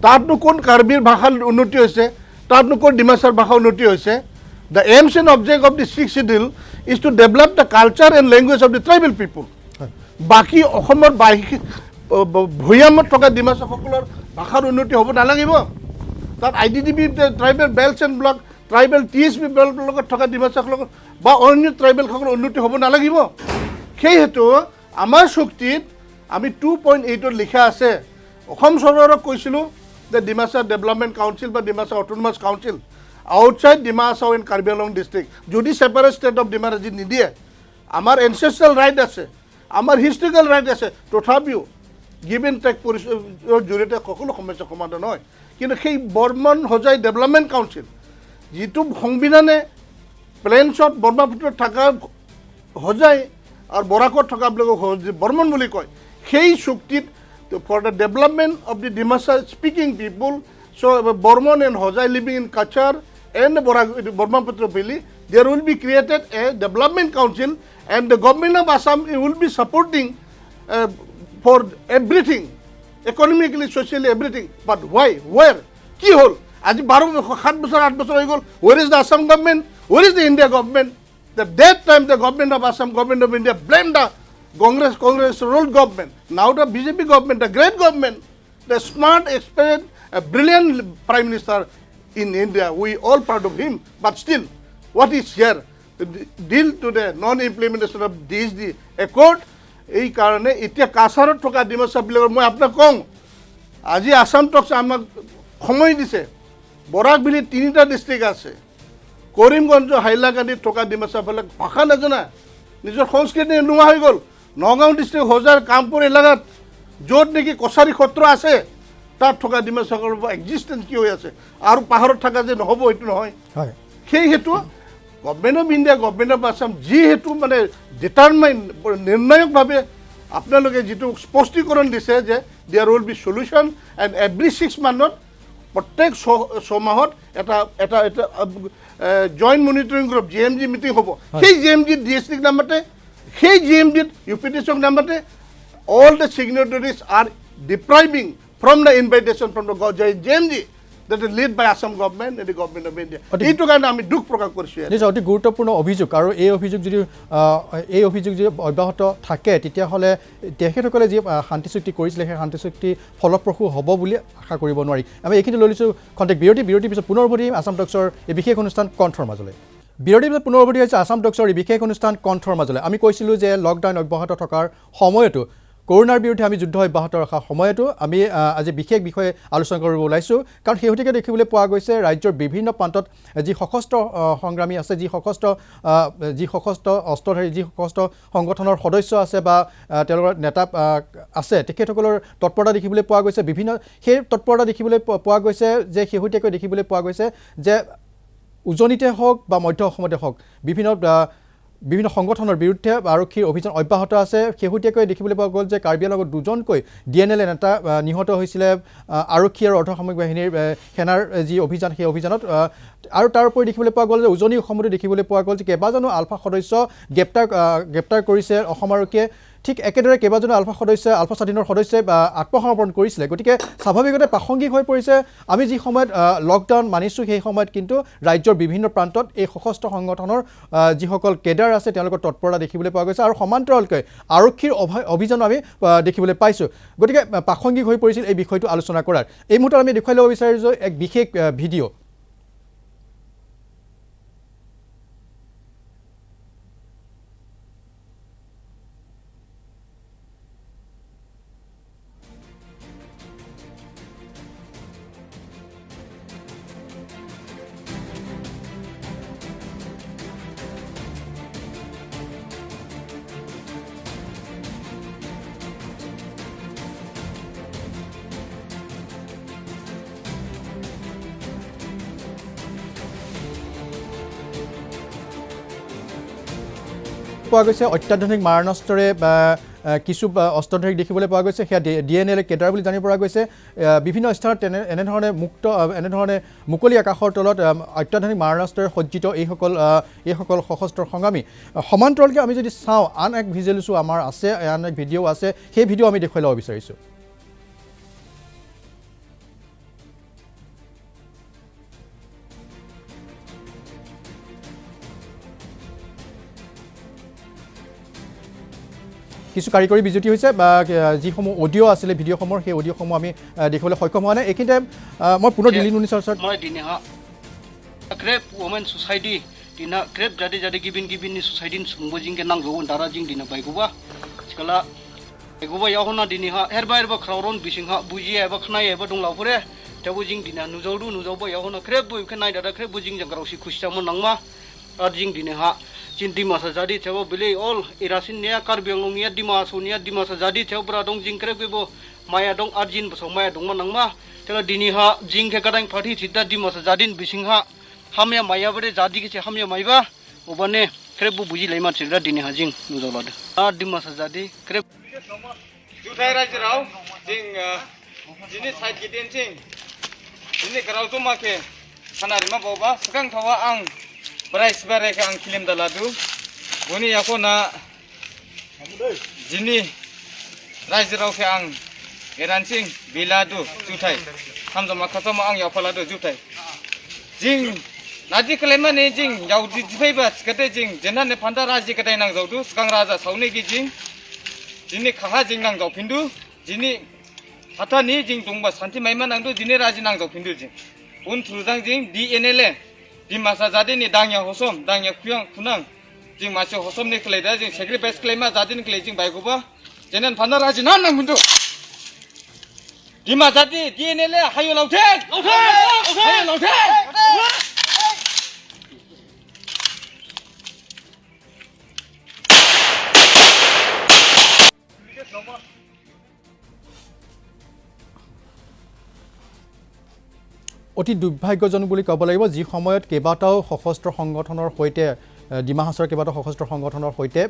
তাতনো কোন কাৰ্বিৰ ভাষাৰ উন্নতি হৈছে, তাতনো কোন ডিমাচাৰ ভাষা উন্নতি হৈছে? The aims and object of the 6 schedule is to develop the culture and language of the tribal people. বাকী অসমৰ ভৈয়ামত থকা ডিমাচাসকলৰ ভাষাৰ উন্নতি হ'ব নালাগিব? তাত IDDB tribal belts and block, tribal TSB বেল্টৰ লগত থকা ডিমাচাসকলৰ বা অন্য ট্ৰাইবেলসকলৰ উন্নতি হ'ব নালাগিব? সেইহেতু আমাৰ চুক্তিত আমি 2.8ত লিখা আছে, অসম চৰকাৰক কৈছিলোঁ যে ডিমাচা ডেভেলপমেণ্ট কাউন্সিল বা Dimasa autonomous council outside Dima Hasao and Karbi Anglong district যদি separate state of Dima Hasao নিদিয়ে, আমাৰ এনচেষ্ট্ৰেল ৰাইট আছে, আমাৰ হিষ্ট্ৰিকেল ৰাইট আছে, তথাপিও গিভ এণ্ড টেক পৰিচয়ৰ জৰিয়তে সকলো সমস্যা সমাধান হয়। কিন্তু সেই বৰ্মন হোজাই ডেভেলপমেণ্ট কাউন্সিল, যিটো সংবিধানে প্লেনছত ব্ৰহ্মপুত্ৰত থকা হোজাই আৰু বৰাকত থকা বৰ্মন বুলি কয়, সেই চুক্তিত for the development of the Dimasa speaking people, চ' Barman and Hojai living in Cachar and Brahmaputra valley, there will be created a development council and the government of Assam will be supporting for everything, economically, socially, everything. But why? Where? কি হ'ল? আজি 7 বছৰ 8 বছৰ হৈ গ'ল। Where is the Assam government? Where is the India government? That time the government of Assam, government of India blamed the Congress ruled government. Now the BJP government, the great government, the smart, experienced, brilliant prime minister in India. We all proud of him. But still, what is here? To deal to the non-implementation of DSD accord. এই কাৰণে এতিয়া কাছাৰত থকা ডিমাচাবিলাকৰ মই আপোনাক কওঁ, আজি আছাম টক্স আমাক সময় দিছে, বৰাক বুলি 3টা ডিষ্ট্ৰিক্ট আছে, কৰিমগঞ্জ হাইলাকান্দিত থকা ডিমাচাবিলাক ভাষা নাজানা, নিজৰ সংস্কৃতি নোহোৱা হৈ গ'ল। নগাঁও ডিষ্ট্ৰিক্ট হোজাৰ কামপুৰ এলেকাত য'ত নেকি কছাৰী সত্ৰ আছে, তাত থকা ডিমাচাসকলৰ এক্সিষ্টেঞ্চ কি হৈ আছে, আৰু পাহাৰত থকা যে নহ'ব এইটো নহয়। সেইহেতু government of India, government of Assam যিহেতু মানে ডিটাৰমাইন নিৰ্ণায়কভাৱে আপোনালোকে যিটো স্পষ্টীকৰণ দিছে যে there will be solution and every 6 মান্থত, প্ৰত্যেক 6 মাহত এটা এটা এটা joint monitoring group GMG meeting হ'ব। সেই GMGত ডিষ্ট্ৰিক্ট নামতে, সেই GMGত UPDCক নামতে all the signatories are depriving from the invitation from the GMG that is led by Assam government and the government of India. এইটো কাৰণে আমি দুখ প্ৰকাশ কৰিছোঁ।
নিশ্চয় অতি গুৰুত্বপূৰ্ণ অভিযোগ, আৰু এই অভিযোগ যদি অব্যাহত থাকে তেতিয়াহ'লে তেখেতসকলে যি শান্তি চুক্তি কৰিছিলে সেই শান্তি চুক্তি ফলপ্ৰসূ হ'ব বুলি আশা কৰিব নোৱাৰি। আমি এইখিনি লৈ লৈছোঁ খন্তেক বিৰতিৰ পিছত পুনৰ উভতি আছাম টক্সৰ এই বিশেষ অনুষ্ঠান কণ্ঠৰ মাজলৈ। বিৰতিৰ পিছত পুনৰ উভতি হৈছে আছাম টক্সৰ এই বিশেষ অনুষ্ঠান কণ্ঠৰ মাজলৈ। আমি কৈছিলোঁ যে লকডাউন অব্যাহত থকাৰ সময়তো, কৰোনাৰ বিৰুদ্ধে আমি যুদ্ধ অব্যাহত ৰখাৰ সময়তো আমি আজি বিশেষ বিষয়ে আলোচনা কৰিব ওলাইছোঁ, কাৰণ শেহতীয়াকৈ দেখিবলৈ পোৱা গৈছে ৰাজ্যৰ বিভিন্ন প্ৰান্তত যি সশস্ত্ৰ সংগ্ৰামী আছে, যি সশস্ত্ৰ অস্ত্ৰধাৰী, যি সশস্ত্ৰ সংগঠনৰ সদস্য আছে বা তেওঁলোকৰ নেতা আছে, তেখেতসকলৰ তৎপৰতা দেখিবলৈ পোৱা গৈছে। সেই তৎপৰতা দেখিবলৈ পোৱা গৈছে যে শেহতীয়াকৈ দেখিবলৈ পোৱা গৈছে যে উজনিতে হওক বা মধ্য অসমতে হওক বিভিন্ন বিভিন্ন সংগঠনৰ বিৰুদ্ধে আৰক্ষীৰ অভিযান অব্যাহত আছে শেহতীয়াকৈ দেখিবলৈ পোৱা গ'ল যে কাৰ্বি আংলঙত দুজনকৈ DNL নেতা নিহত হৈছিলে আৰক্ষী আৰু অৰ্ধসামৰিক বাহিনীৰ সেনাৰ যি অভিযান সেই অভিযানত আৰু তাৰ উপৰি দেখিবলৈ পোৱা গ'ল যে উজনি অসমতো দেখিবলৈ পোৱা গ'ল যে কেইবাজনো আলফা সদস্য গ্ৰেপ্তাৰ কৰিছে অসম আৰক্ষীয়ে ঠিক একেদৰে কেইবাজনো আলফা স্বাধীনৰ সদস্যই আত্মসমৰ্পণ কৰিছিলে গতিকে স্বাভাৱিকতে প্ৰাসংগিক হৈ পৰিছে আমি যি সময়ত লকডাউন মানিছোঁ সেই সময়ত কিন্তু ৰাজ্যৰ বিভিন্ন প্ৰান্তত এই সশস্ত্ৰ সংগঠনৰ যিসকল কেডাৰ আছে তেওঁলোকৰ তৎপৰতা দেখিবলৈ পোৱা গৈছে আৰু সমান্তৰালকৈ আৰক্ষীৰ অভিযানো আমি দেখিবলৈ পাইছোঁ গতিকে প্ৰাসংগিক হৈ পৰিছিল এই বিষয়টো আলোচনা কৰাৰ এই মুহূৰ্তত আমি দেখুৱাই ল'ব বিচাৰিছোঁ এক বিশেষ ভিডিঅ' পোৱা গৈছে অত্যাধুনিক মাৰণাস্ত্ৰৰে কিছু অস্ত্ৰধাৰী দেখিবলৈ পোৱা গৈছে সেয়া DNL কেডাৰ বুলি জানিব পৰা গৈছে বিভিন্ন স্থানত এনেধৰণে মুকলি আকাশৰ তলত অত্যাধুনিক মাৰণাস্ত্ৰৰে সজ্জিত এইসকল সশস্ত্ৰ সংগ্ৰামী সমান্তৰালকৈ আমি যদি চাওঁ আন এক ভিজুৱেলছো আমাৰ আছে আন এক ভিডিঅ' আছে সেই ভিডিঅ' আমি দেখুৱাই ল'ব বিচাৰিছোঁ কিছু কাৰিকৰী বিজুতি হৈছে বা যিসমূহ অডিঅ' আছিলে ভিডিঅ'সমূহৰ সেই অডিঅ'সমূহ আমি দেখিবলৈ সক্ষম হোৱা নাই এইখিনিতে মই পুনৰ দিল্লী নুনিছৰ ওচৰত
মই দিনেহা ক্ৰেপ ওমেন ছ'চাইটি দিনা ক্ৰেপ जादे गिबिन ससाइटिन सुंबो जिंगे नांगौ दारा जिं दिना बायगौबा सिकला बायगौबा यावना दिनेहा हेरबा क्राउरन बिसिंहा बुजिया एबा खनाय एबा दंलावफोरे तेवबो जिं दिना नुजावबा यावना क्रेप बुइखे नाय दादा क्रेप बुजिं जंगारावसि खुसियामोन नांमा आर जिं दिनेहा जिन दिमासा जादि तेवबो बिले अल इरासिन ने कार्बि आंलंनिया दिमासा जादि तेवब्रा दं जिं क्रेप बेबो माया दं आर जिन बसौ माया दंमा नांमा तेला दिनेहा जिं के गादां पार्टी थिदा दिमासा जादिन बिसिंहा हामिया माया बरे जादि के हामिया माइबा ओबाने क्रेप बुजि लाइ मानसिरा दिनेहा जिं नुजावलादो आर दिमासा जादि क्रेप
जुथाय रायजोराव जिं जिनि साइड गिदिन जिं जिनि गराव जमाके खानारिमा बावबा सिगां थावा आं प्राइस बारेके आं फिल्म दालादु बनि याखना जिनि रायजोरावके आं एरानसिं बिलादु जुथाय खामजमा खाजमा आं यावफालादु जुथाय जिं नादि खालायमाने जिं यावदि दिफायबा सिखाते जिं जेनाने फान्दा राजि कदाय नांजावदु सिगां राजा सावने गिजिं जिनि खाहा जिं नांजावफिन्दु जिनि हाथानि जिं दंबा सान्थि माइमा नांदु जिनि राजि नांजावफिन्दु जिं उन थुरजां जिं DNL दिमासा जादिनि दांया हसम दांया खुनां जिं मासे हसमनि खलायदा जिं सेक्रिफाइस खालायमा जादिनि खलाय जिं बायगौबा जेनान फान्दा राजि ना नांफिन्दु दिमा जादि DNL हायो लावथे हायो लावथे
অতি দুৰ্ভাগ্যজনক বুলি ক'ব লাগিব যি সময়ত কেইবাটাও সশস্ত্ৰ সংগঠনৰ সৈতে ডিমা হাছাওৰ কেইবাটাও সশস্ত্ৰ সংগঠনৰ সৈতে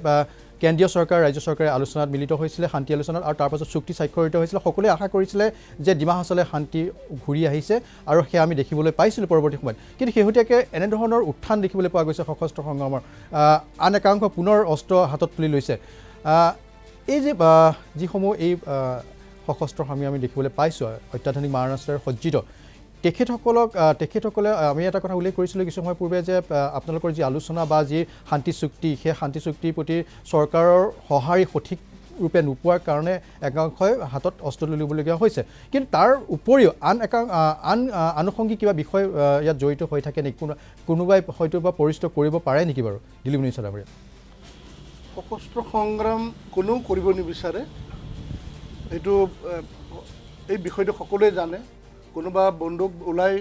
কেন্দ্ৰীয় চৰকাৰ ৰাজ্য চৰকাৰে আলোচনাত মিলিত হৈছিলে শান্তি আলোচনাত আৰু তাৰ পাছত চুক্তি স্বাক্ষৰিত হৈছিলে সকলোৱে আশা কৰিছিলে যে ডিমা হাছাওলৈ শান্তি ঘূৰি আহিছে আৰু সেয়া আমি দেখিবলৈ পাইছিলোঁ পৰৱৰ্তী সময়ত কিন্তু শেহতীয়াকৈ এনেধৰণৰ উত্থান দেখিবলৈ পোৱা গৈছে সশস্ত্ৰ সংগ্ৰামৰ আন একাংশ পুনৰ অস্ত্ৰ হাতত তুলি লৈছে এই যে যিসমূহ এই সশস্ত্ৰ আমি দেখিবলৈ পাইছোঁ অত্যাধুনিক মাৰণাস্ত্ৰৰ সজ্জিত তেখেতসকলে আমি এটা কথা উল্লেখ কৰিছিলোঁ কিছু সময় পূৰ্বে যে আপোনালোকৰ যি আলোচনা বা যি শান্তি চুক্তি সেই শান্তি চুক্তিৰ প্ৰতি চৰকাৰৰ সঁহাৰি সঠিক ৰূপে নোপোৱাৰ কাৰণে একাংশই হাতত অস্ত্ৰ তুলিবলগীয়া হৈছে কিন্তু তাৰ উপৰিও আন আনুষংগিক কিবা বিষয় ইয়াত জড়িত হৈ থাকে নেকি কোনোবাই হয়তো বা পৰিচিত কৰিব পাৰে নেকি বাৰু দিলীপ নুনিছ ডাঙৰীয়া
সশস্ত্ৰ সংগ্ৰাম কোনেও কৰিব নিবিচাৰে এইটো এই বিষয়টো সকলোৱে জানে কোনোবা বন্দুক ওলাই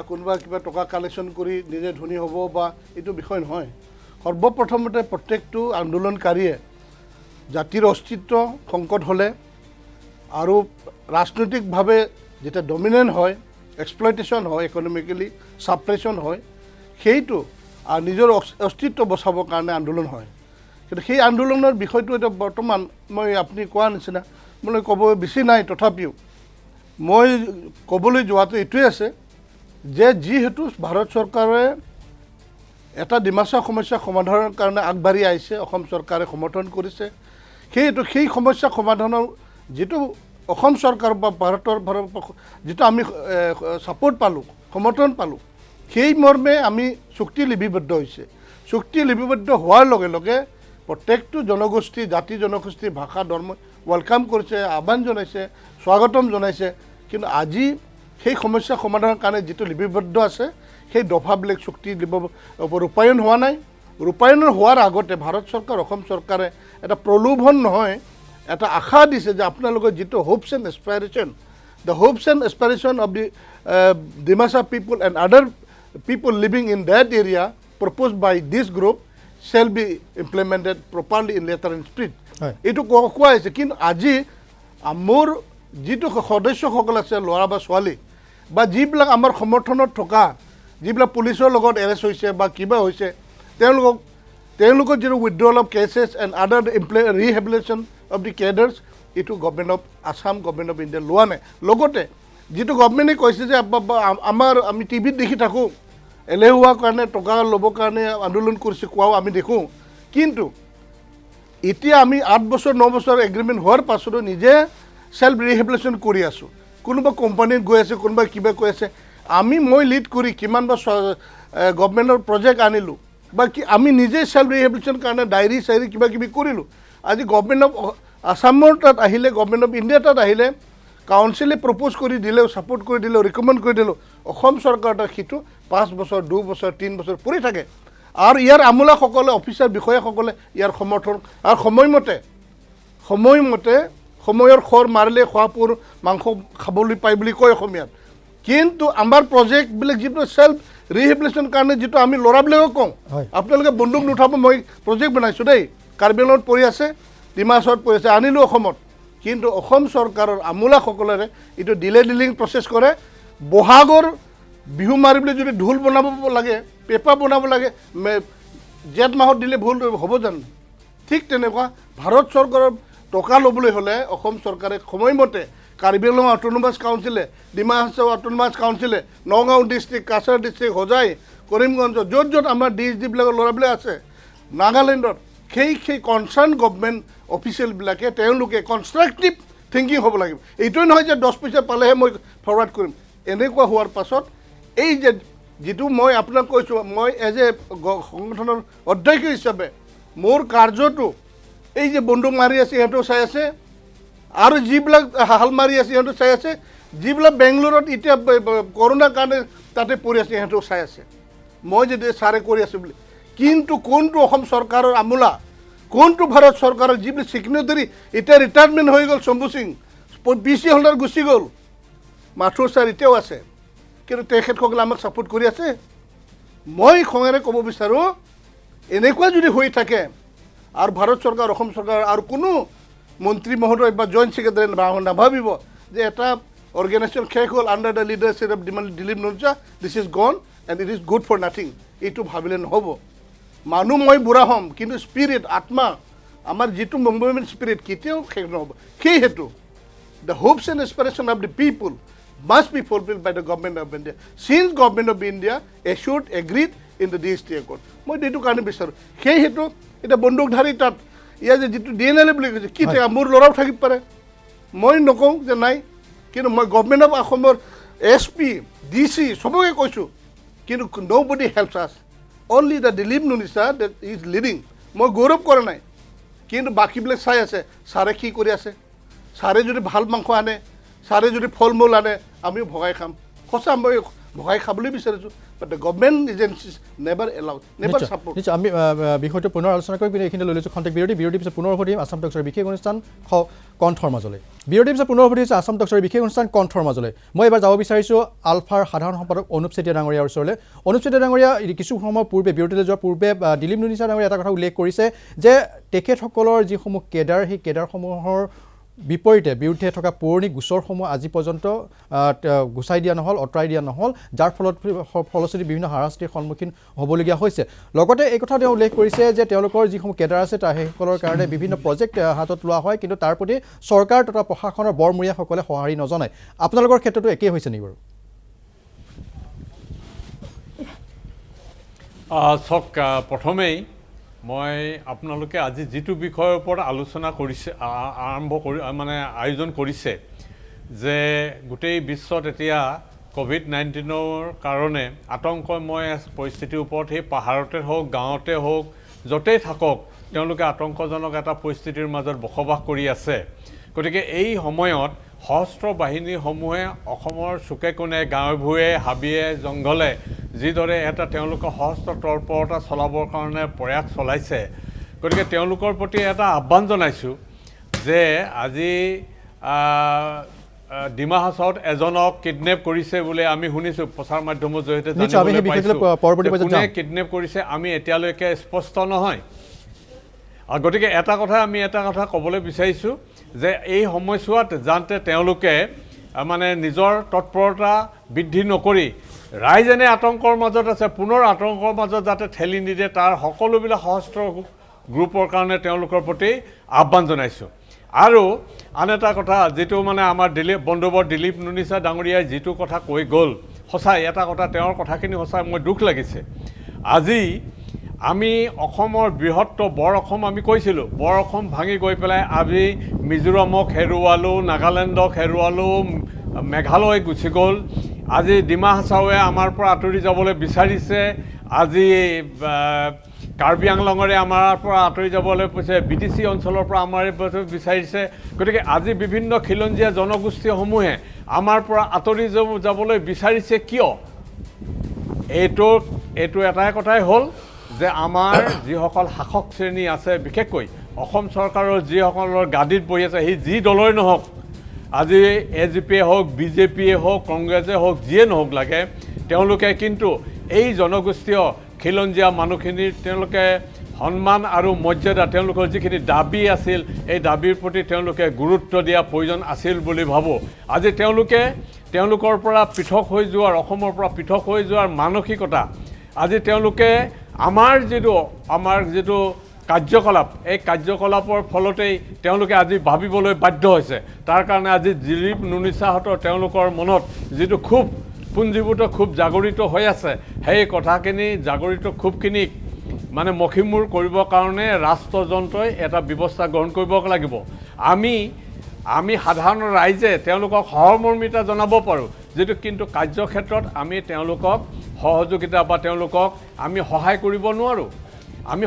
কোনোবা কিবা টকা কালেকশ্যন কৰি নিজে ধনী হ'ব বা এইটো বিষয় নহয় সৰ্বপ্ৰথমতে প্ৰত্যেকটো আন্দোলনকাৰীয়ে জাতিৰ অস্তিত্ব সংকট হ'লে আৰু ৰাজনৈতিকভাৱে যেতিয়া ডমিনেণ্ট হয় এক্সপ্লইটেশ্যন হয় ইকনমিকেলি ছাপ্ৰেশ্যন হয় সেইটো আৰু নিজৰ অস্তিত্ব বচাবৰ কাৰণে আন্দোলন হয় কিন্তু সেই আন্দোলনৰ বিষয়টো এটা বৰ্তমান মই আপুনি কোৱা নিচিনা মই ক'ব বেছি নাই তথাপিও মই ক'বলৈ যোৱাটো এইটোৱে আছে যে যিহেতু ভাৰত চৰকাৰে এটা ডিমাচা সমস্যা সমাধানৰ কাৰণে আগবাঢ়ি আহিছে অসম চৰকাৰে সমৰ্থন কৰিছে সেই সমস্যা সমাধানৰ যিটো অসম চৰকাৰ বা ভাৰতৰ যিটো আমি ছাপোৰ্ট পালোঁ সমৰ্থন পালোঁ সেই মৰ্মে আমি চুক্তি লিপিবদ্ধ হৈছে চুক্তি লিপিবদ্ধ হোৱাৰ লগে লগে প্ৰত্যেকটো জনগোষ্ঠী জাতি জনগোষ্ঠী ভাষা ধৰ্ম ৱেলকাম কৰিছে আহ্বান জনাইছে স্বাগতম জনাইছে কিন্তু আজি সেই সমস্যা সমাধানৰ কাৰণে যিটো লিপিবদ্ধ আছে সেই দফাবিলাক চুক্তি ৰূপায়ণ হোৱা নাই ৰূপায়ণ হোৱাৰ আগতে ভাৰত চৰকাৰ অসম চৰকাৰে এটা প্ৰলোভন নহয় এটা আশা দিছে যে আপোনালোকৰ যিটো hopes and aspiration the hopes and aspiration of the Dimasa people and other people living in that area proposed by this group shall be implemented properly in letter and spirit. এইটো কোৱা হৈছে কিন্তু আজি মোৰ যিটো সদস্যসকল আছে ল'ৰা বা ছোৱালী বা যিবিলাক আমাৰ সমৰ্থনত থকা যিবিলাক পুলিচৰ লগত এৰেষ্ট হৈছে বা কিবা হৈছে তেওঁলোকৰ যিটো withdrawal of cases and other rehabilitation of the cadres এইটো government of Assam government of India লোৱা নাই লগতে যিটো গভৰ্ণমেণ্টে কৈছে যে আমি টিভিত দেখি থাকোঁ এলেহুৱাৰ কাৰণে টকা ল'বৰ কাৰণে আন্দোলন কৰিছে কোৱাও আমি দেখোঁ কিন্তু এতিয়া আমি 8 বছৰ 9 বছৰ এগ্ৰিমেণ্ট হোৱাৰ পাছতো নিজে সেল্ফ ৰিহেবিলিটেশ্যন কৰি আছোঁ কোনোবা কোম্পানীত গৈ আছে কোনোবা কিবা কৈ আছে মই লিড কৰি কিমান বা গভৰ্ণমেণ্টৰ প্ৰজেক্ট আনিলোঁ বা আমি নিজে সেল্ফ ৰিহেবিলিটেশ্যন কাৰণে ডায়েৰী চায়েৰী কিবা কিবি কৰিলোঁ আজি গভৰ্ণমেণ্ট অফ আছামৰ তাত আহিলে গভৰ্ণমেণ্ট অফ ইণ্ডিয়া তাত আহিলে কাউন্সিলে প্ৰপ'জ কৰি দিলেও ছাপোৰ্ট কৰি দিলেও ৰিকমেণ্ড কৰি দিলেও অসম চৰকাৰ তাত সেইটো 5 বছৰ 2 বছৰ 3 বছৰ পৰি থাকে আৰু ইয়াৰ আমোলাসকলে অফিচাৰ বিষয়াসকলে ইয়াৰ সমৰ্থন আৰু সময়মতে সময়ৰ খৰ মাৰিলে খোৱাপুৰ মাংস খাবলৈ পায় বুলি কয় অসমীয়াত কিন্তু আমাৰ প্ৰজেক্টবিলাক যিটো সেল্ফ ৰিহেবিলিটেশ্যন কাৰণে যিটো আমি ল'ৰাবিলাকক কওঁ আপোনালোকে বন্দুক নুঠাব মই প্ৰজেক্ট বনাইছোঁ দেই কাৰ্বি আংলঙত পৰি আছে ডিমাচত পৰি আছে আনিলোঁ অসমত কিন্তু অসম চৰকাৰৰ আমোলাসকলেৰে এইটো ডিলিং প্ৰচেছ কৰে বহাগৰ বিহু মাৰিবলৈ যদি ঢোল বনাব লাগে পেঁপা বনাব লাগে জেঠ মাহত দিলে ভুল হ'ব জানো ঠিক তেনেকুৱা ভাৰত চৰকাৰৰ টকা ল'বলৈ হ'লে অসম চৰকাৰে সময়মতে কাৰ্বি আংলং অট'নমাছ কাউন্সিলে ডিমা হাছাও অট'নমাছ কাউন্সিলে নগাঁও ডিষ্ট্ৰিক্ট কাছাৰ ডিষ্ট্ৰিক্ট হোজাই কৰিমগঞ্জ য'ত আমাৰ DSD-বিলাকৰ ল'ৰাবিলাক আছে নাগালেণ্ডত সেই কনচাৰ্ণ গভৰ্ণমেণ্ট অফিচিয়েলবিলাকে তেওঁলোকে কনষ্ট্ৰাকটিভ থিংকিং হ'ব লাগিব এইটোৱে নহয় যে 10 পইচা পালেহে মই ফৰৱাৰ্ড কৰিম এনেকুৱা হোৱাৰ পাছত এই যে যিটো মই আপোনাক কৈছোঁ মই এজ এ সংগঠনৰ অধ্যক্ষ হিচাপে মোৰ কাৰ্যটো এই যে বন্দুক মাৰি আছে সিহঁতেও চাই আছে আৰু যিবিলাক হাল মাৰি আছে সিহঁতেও চাই আছে যিবিলাক বেংগলোৰত এতিয়া কৰোণাৰ কাৰণে তাতে পৰি আছে সিহঁতেও চাই আছে মই যদি ছাৰে কৰি আছোঁ বুলি কিন্তু কোনটো অসম চৰকাৰৰ আমোলা কোনটো ভাৰত চৰকাৰৰ যিবিলাক ছিগনেটাৰী এতিয়া ৰিটায়াৰমেণ্ট হৈ গ'ল শম্ভু সিং PC হোল্ডাৰ গুচি গ'ল মাথুৰ ছাৰ এতিয়াও আছে কিন্তু তেখেতসকলে আমাক ছাপোৰ্ট কৰি আছে মই খঙেৰে ক'ব বিচাৰোঁ এনেকুৱা যদি হৈ থাকে আৰু ভাৰত চৰকাৰ অসম চৰকাৰ আৰু কোনো মন্ত্ৰী মহোদয় বা জইণ্ট ছেক্ৰেটাৰী নাভাবিব যে এটা অৰ্গেনাইজেশ্যন শেষ হ'ল under the leadership of Dilip Norja this is gone and it is good for nothing এইটো ভাবিলে নহ'ব মানুহ মই বুঢ়া হ'ম কিন্তু স্পিৰিট আত্মা আমাৰ যিটো মুভমেণ্ট স্পিৰিট কেতিয়াও শেষ নহ'ব সেইহেতু the hopes and aspiration of the people must be fulfilled by the government of India. Since government of India assured agreed in the DST Accord. মই এইটো কাৰণে বিচাৰোঁ সেইহেতু এতিয়া বন্দুকধাৰী তাত ইয়াৰ যে যিটো DNL বুলি কৈছে কি থাকে মোৰ ল'ৰাও থাকিব পাৰে মই নকওঁ যে নাই কিন্তু মই গভৰ্ণমেণ্ট অফ অসমৰ SP DC সবকে কৈছোঁ কিন্তু nobody helps us. Only the Dilip Nunisa that is leading. মই গৌৰৱ কৰা নাই কিন্তু বাকীবিলাক চাই আছে ছাৰে কি কৰি আছে ছাৰে যদি ভাল মাংস আনে ছাৰে যদি ফল মূল আনে আমিও ভগাই খাম সঁচা মই ভগাই খাবলৈ বিচাৰিছোঁ but the government agencies never allowed never support
নিশ্চয় আমি বিষয়টো পুনৰ আলোচনা কৰি পিনে এইখিনি লৈ লৈছোঁ খন্তেক বিৰতিৰ পিছত পুনৰ উভতি আছাম টক্সৰ বিশেষ অনুষ্ঠান কণ্ঠৰ মাজলৈ বিৰতিৰ পিছত পুনৰ উভতি হৈছে আছাম টক্সৰ বিশেষ অনুষ্ঠান কণ্ঠৰ মাজলৈ মই এবাৰ যাব বিচাৰিছোঁ আলফাৰ সাধাৰণ সম্পাদক অনুপ চেতিয়া ডাঙৰীয়াৰ ওচৰলৈ অনুপ চেতিয়া ডাঙৰীয়া কিছু সময় পূৰ্বে বিৰতিলৈ যোৱাৰ পূৰ্বে দিলীপ নুনিছা ডাঙৰীয়া এটা কথা উল্লেখ কৰিছে যে তেখেতসকলৰ যিসমূহ কেডাৰ সেই কেডাৰসমূহৰ বিৰুদ্ধে থকা পুৰণি গোচৰসমূহ আজি পৰ্যন্ত গুচাই দিয়া নহ'ল, আঁতৰাই দিয়া নহ'ল, যাৰ ফলশ্ৰুতি বিভিন্ন হাৰাশাস্তিৰ সন্মুখীন হ'বলগীয়া হৈছে। লগতে এই কথা তেওঁ উল্লেখ কৰিছে যে তেওঁলোকৰ যিসমূহ কেডাৰ আছে সেইসকলৰ কাৰণে বিভিন্ন প্ৰজেক্ট হাতত লোৱা হয়, কিন্তু তাৰ প্ৰতি চৰকাৰ তথা প্ৰশাসনৰ বৰমূৰীয়াসকলে সঁহাৰি নজনায়। আপোনালোকৰ ক্ষেত্ৰতো একেই হৈছে নেকি বাৰু?
চাওক, প্ৰথমেই মই আপোনালোকে আজি যিটো বিষয়ৰ ওপৰত আলোচনা কৰিছে, আয়োজন কৰিছে যে গোটেই বিশ্বত এতিয়া COVID-19ৰ কাৰণে আতংকময় পৰিস্থিতিৰ ওপৰত সেই পাহাৰতে হওক, গাঁৱতে হওক, য'তেই থাকক তেওঁলোকে আতংকজনক এটা পৰিস্থিতিৰ মাজত বসবাস কৰি আছে। গতিকে এই সময়ত সশস্ত্ৰ বাহিনীসমূহে অসমৰ চুকে কোণে, গাঁৱে ভূঞে, হাবিয়ে জংঘলে যিদৰে এটা তেওঁলোকৰ সশস্ত্ৰ তৎপৰতা চলাবৰ কাৰণে প্ৰয়াস চলাইছে, গতিকে তেওঁলোকৰ প্ৰতি এটা আহ্বান জনাইছোঁ যে আজি ডিমা হাছাওত এজনক কিডনেপ কৰিছে বুলি আমি শুনিছোঁ, প্ৰচাৰ মাধ্যমৰ জৰিয়তে জানিবলৈ পাইছোঁ। কোনে কিডনেপ কৰিছে আমি এতিয়ালৈকে স্পষ্ট নহয়। গতিকে এটা কথা ক'বলৈ বিচাৰিছোঁ যে এই সময়ছোৱাত যাতে তেওঁলোকে মানে নিজৰ তৎপৰতা বৃদ্ধি নকৰি ৰাইজ এনে আতংকৰ মাজত আছে, পুনৰ আতংকৰ মাজত যাতে ঠেলি নিদিয়ে তাৰ সকলোবিলাক সশস্ত্ৰ গ্ৰুপৰ কাৰণে তেওঁলোকৰ প্ৰতি আহ্বান জনাইছোঁ। আৰু আন এটা কথা, যিটো মানে আমাৰ বন্ধুবৰ দিলীপ নুনিছা ডাঙৰীয়াই যিটো কথা কৈ গ'ল, সঁচাই এটা কথা, তেওঁৰ কথাখিনি সঁচাই মই দুখ লাগিছে। আজি আমি অসমৰ বৃহত্তৰ বৰ অসম আমি কৈছিলোঁ, বৰ অসম ভাঙি গৈ পেলাই আমি মিজোৰামক হেৰুৱালোঁ, নাগালেণ্ডক হেৰুৱালোঁ, মেঘালয় গুচি গ'ল। আজি ডিমা হাছাওৱে আমাৰ পৰা আঁতৰি যাবলৈ বিচাৰিছে, আজি কাৰ্বি আংলঙৰে আমাৰ পৰা আঁতৰি যাবলৈ কৈছে, BTC অঞ্চলৰ পৰা আমাৰ বিচাৰিছে। গতিকে আজি বিভিন্ন খিলঞ্জীয়া জনগোষ্ঠীসমূহে আমাৰ পৰা আঁতৰি যাবলৈ বিচাৰিছে কিয়? এইটো এটাই কথাই হ'ল যে আমাৰ যিসকল শাসক শ্ৰেণী আছে, বিশেষকৈ অসম চৰকাৰৰ যিসকলৰ গাদীত বহি আছে, সেই যি দলৰে নহওক, আজি AGPয়ে হওক, BJPয়ে হওক, কংগ্ৰেছে হওক, যিয়ে নহওক লাগে, তেওঁলোকে কিন্তু এই জনগোষ্ঠীয় খিলঞ্জীয়া মানুহখিনিৰ তেওঁলোকে সন্মান আৰু মৰ্যাদা, তেওঁলোকৰ যিখিনি দাবী আছিল, এই দাবীৰ প্ৰতি তেওঁলোকে গুৰুত্ব দিয়া প্ৰয়োজন আছিল বুলি ভাবোঁ। আজি তেওঁলোকৰ পৰা পৃথক হৈ যোৱাৰ, অসমৰ পৰা পৃথক হৈ যোৱাৰ মানসিকতা, আজি তেওঁলোকে আমাৰ যিটো কাৰ্যকলাপ, এই কাৰ্যকলাপৰ ফলতেই তেওঁলোকে আজি ভাবিবলৈ বাধ্য হৈছে। তাৰ কাৰণে আজি দিলীপ নুনিছাহঁতৰ তেওঁলোকৰ মনত যিটো ক্ষোভ, পুঞ্জীভূত ক্ষোভ জাগৰিত হৈ আছে, সেই কথাখিনি জাগৰিত ক্ষোভখিনিক মানে মষিমূৰ কৰিবৰ কাৰণে ৰাষ্ট্ৰযন্ত্ৰই এটা ব্যৱস্থা গ্ৰহণ কৰিব লাগিব। আমি সাধাৰণ ৰাইজে তেওঁলোকক সহমৰ্মিতা জনাব পাৰোঁ, যিটো কিন্তু কাৰ্যক্ষেত্ৰত আমি তেওঁলোকক সহযোগিতা বা তেওঁলোকক আমি সহায় কৰিব নোৱাৰোঁ। আমি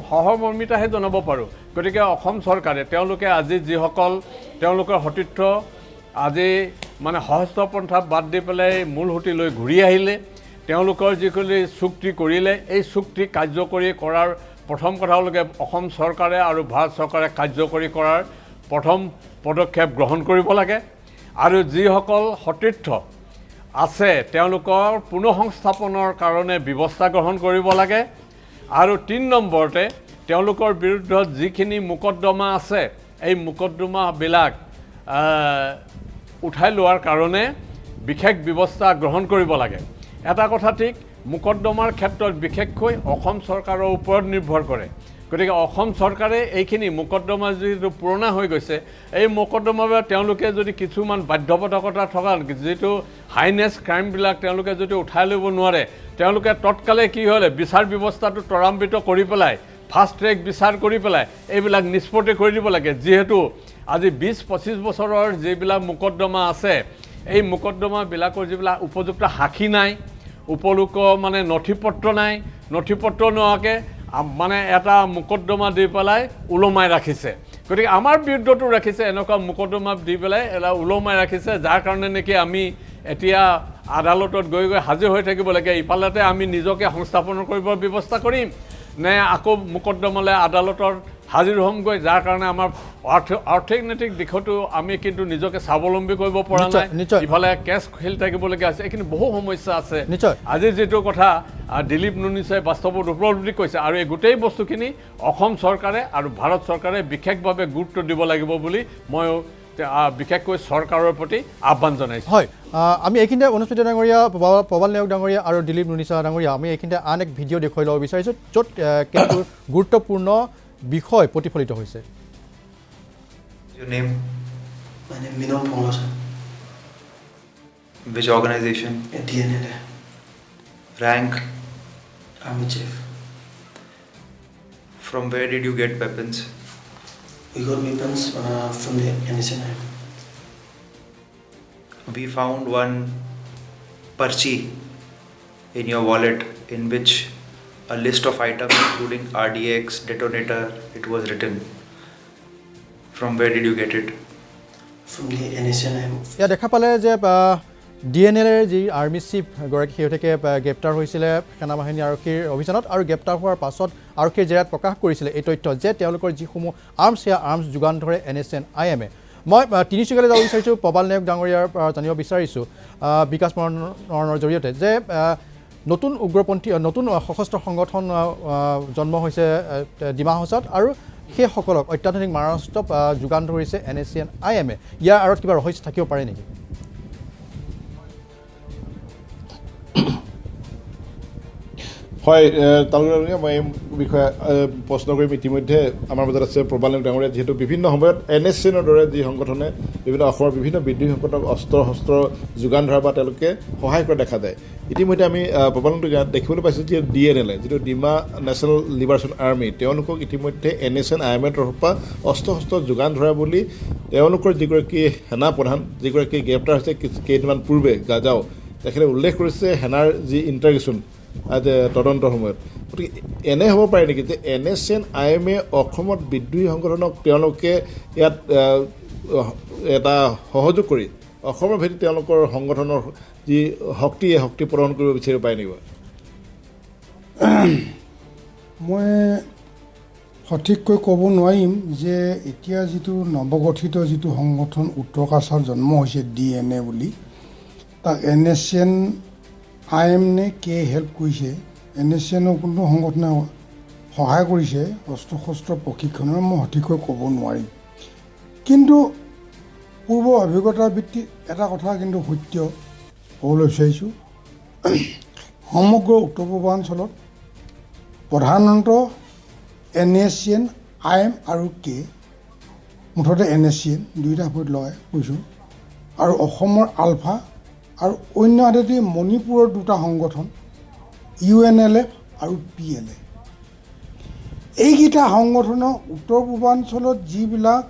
সহমৰ্মিতাহে জনাব পাৰোঁ। গতিকে অসম চৰকাৰে তেওঁলোকে আজি যিসকল তেওঁলোকৰ সতীৰ্থ আজি মানে সহস্ৰ পন্থা বাদ দি পেলাই মূল সুঁতিলৈ ঘূৰি আহিলে, তেওঁলোকৰ যিখিনি চুক্তি কৰিলে, এই চুক্তি কাৰ্যকৰী কৰাৰ প্ৰথম কথা হ'ল অসম চৰকাৰে আৰু ভাৰত চৰকাৰে কাৰ্যকৰী কৰাৰ প্ৰথম পদক্ষেপ গ্ৰহণ কৰিব লাগে। আৰু যিসকল সতীৰ্থ আছে তেওঁলোকৰ পুনঃসংস্থাপনৰ কাৰণে ব্যৱস্থা গ্ৰহণ কৰিব লাগে। আৰু ৩ নম্বৰতে তেওঁলোকৰ বিৰুদ্ধত যিখিনি মোকদ্দমা আছে, এই মোকদ্দমাবিলাক উঠাই লোৱাৰ কাৰণে বিশেষ ব্যৱস্থা গ্ৰহণ কৰিব লাগে। এটা কথা ঠিক, মোকদ্দমাৰ ক্ষেত্ৰত বিশেষকৈ অসম চৰকাৰৰ ওপৰত নিৰ্ভৰ কৰে। গতিকে অসম চৰকাৰে এইখিনি মোকদ্দমা যিটো পুৰণা হৈ গৈছে, এই মোকদ্দমাবিলাক তেওঁলোকে যদি কিছুমান বাধ্যবাধকতা থকা যিটো হাইনেছ ক্ৰাইমবিলাক তেওঁলোকে যদি উঠাই ল'ব নোৱাৰে, তেওঁলোকে তৎকালে কি হ'লে বিচাৰ ব্যৱস্থাটো ত্বৰান্বিত কৰি পেলাই, ফাষ্ট ট্ৰেক বিচাৰ কৰি পেলাই এইবিলাক নিষ্পত্তি কৰি দিব লাগে। যিহেতু আজি 20-25 বছৰৰ যিবিলাক মোকদ্দমা আছে, এই মোকদ্দমাবিলাকৰ যিবিলাক উপযুক্ত সাক্ষী নাই, উপযুক্ত মানে নথিপত্ৰ নাই, নথিপত্ৰ নোহোৱাকৈ মানে এটা মোকদ্দমা দি পেলাই ওলমাই ৰাখিছে। গতিকে আমাৰ বিৰুদ্ধতো ৰাখিছে, এনেকুৱা মোকদ্দমা দি পেলাই এটা ওলমাই ৰাখিছে, যাৰ কাৰণে নেকি আমি এতিয়া আদালতত গৈ হাজিৰ হৈ থাকিব লাগে। ইফালতে আমি নিজকে সংস্থাপন কৰিবৰ ব্যৱস্থা কৰিম নে আকৌ মোকদ্দমালৈ আদালতৰ হাজিৰ হ'মগৈ, যাৰ কাৰণে আমাৰ অৰ্থনৈতিক দিশতো আমি কিন্তু নিজকে স্বাৱলম্বী কৰিব পৰা নাই। ইফালে কেছ খেলি থাকিবলগীয়া আছে, এইখিনি বহু সমস্যা আছে। আজি যিটো কথা দিলীপ নুনিছে বাস্তৱত উপলব্ধি কৰিছে, আৰু এই গোটেই বস্তুখিনি অসম চৰকাৰে আৰু ভাৰত চৰকাৰে বিশেষভাৱে গুৰুত্ব দিব লাগিব বুলি মই বিশেষকৈ চৰকাৰৰ প্ৰতি আহ্বান জনাইছোঁ।
হয়, আমি এইখিনিতে অনুষ্ঠিত ডাঙৰীয়া, প্ৰবাল নেওগ ডাঙৰীয়া আৰু দিলীপ নুনিছা ডাঙৰীয়া, আমি এইখিনিতে আন এক ভিডিঅ' দেখুৱাই ল'ব বিচাৰিছোঁ য'ত কিছু গুৰুত্বপূৰ্ণ বিষয় প্ৰতিফলিত হৈছে।
Your name?
My name is Minot Pongla, sir.
Which organization?
DNLA.
Rank?
Army chief.
From where did you get weapons?
We got weapons from the NSNI.
We found one parchi in your wallet in which a list of items including RDX, detonator, it was written. From where did you get it?
From the NSNI.
ইয়াত দেখা পালে যে DNLৰ যি army chief গৰাকী সেইগৰাকীকে গ্ৰেপ্তাৰ হৈছিলে সেনাবাহিনী আৰক্ষীৰ অভিযানত, আৰু গ্ৰেপ্তাৰ হোৱাৰ পাছত আৰক্ষীৰ জেৰাত প্ৰকাশ কৰিছিলে এই তথ্য যে তেওঁলোকৰ যিসমূহ আৰ্মছ, সেয়া আৰ্মছ যোগান ধৰে NSNIM-এ। মই তিনিচুকীয়ালৈ যাব বিচাৰিছোঁ, প্ৰবাল নেওগ ডাঙৰীয়াৰ জানিব বিচাৰিছোঁ বিকাশ মৰণৰ জৰিয়তে যে নতুন উগ্ৰপন্থী, নতুন সশস্ত্ৰ সংগঠন জন্ম হৈছে ডিমা হাছাওত, আৰু সেইসকলক অত্যাধুনিক মাৰাস্ত্ৰ যোগান ধৰিছে NSNIM-এ। ইয়াৰ আঁৰত কিবা ৰহস্য থাকিব পাৰে নেকি?
হয়, তালুকদাৰ, মই এই বিষয়ে প্ৰশ্ন কৰিম। ইতিমধ্যে আমাৰ মাজত আছে প্ৰবাল নেওগ ডাঙৰীয়া, যিহেতু বিভিন্ন সময়ত NSNৰ দৰে যি সংগঠনে বিভিন্ন অসমৰ বিভিন্ন বিদ্ৰোহীসকলক অস্ত্ৰ শস্ত্ৰ যোগান ধৰা বা তেওঁলোকে সহায় কৰা দেখা যায়। ইতিমধ্যে আমি প্ৰবাল নেওগ দেখিবলৈ পাইছোঁ যে DNLA, যিটো ডিমা নেশ্যনেল লিবাৰেশ্যন আৰ্মি, তেওঁলোকক ইতিমধ্যে NSNIM-ৰ তৰফৰ পৰা অস্ত্ৰ শস্ত্ৰ যোগান ধৰা বুলি তেওঁলোকৰ যিগৰাকী সেনা প্ৰধান, যিগৰাকী গ্ৰেপ্তাৰ হৈছে কেইদিনমান পূৰ্বে গাজাও, তেখেতে উল্লেখ কৰিছে সেনাৰ যি ইণ্টাৰগেশ্যন তদন্তৰ সময়ত। গতিকে এনে হ'ব পাৰে নেকি যে NSNIM-এ অসমত বিদ্ৰোহী সংগঠনক তেওঁলোকে ইয়াত এটা সহযোগ কৰি অসমৰ ভেটি তেওঁলোকৰ সংগঠনৰ যি শক্তি, এই শক্তি প্ৰদৰ্শন কৰিব বিচাৰিব পাৰে নেকি?
মই সঠিককৈ ক'ব নোৱাৰিম যে এতিয়া যিটো নৱগঠিত যিটো সংগঠন উত্তৰ কাছাৰত জন্ম হৈছে DNA বুলি, তাক NSNIM নে কে হেল্প কৰিছে, NSNৰ কোনটো সংগঠনে সহায় কৰিছে অস্ত্ৰ শস্ত্ৰ প্ৰশিক্ষণৰ, মই সঠিককৈ ক'ব নোৱাৰিম। কিন্তু পূৰ্ব অভিজ্ঞতাৰ ভিত্তিত এটা কথা কিন্তু সত্য ক'বলৈ বিচাৰিছোঁ, সমগ্ৰ উত্তৰ পূৰ্বাঞ্চলত প্ৰধানতঃ NSNIM আৰু কে, মুঠতে NSN দুয়োটা সৈতে লগাই কৈছোঁ, আৰু অসমৰ আলফা, আৰু অন্য আটাইতে মণিপুৰৰ দুটা সংগঠন UNLF আৰু PLA। এইকেইটা সংগঠনৰ উত্তৰ পূৰ্বাঞ্চলত যিবিলাক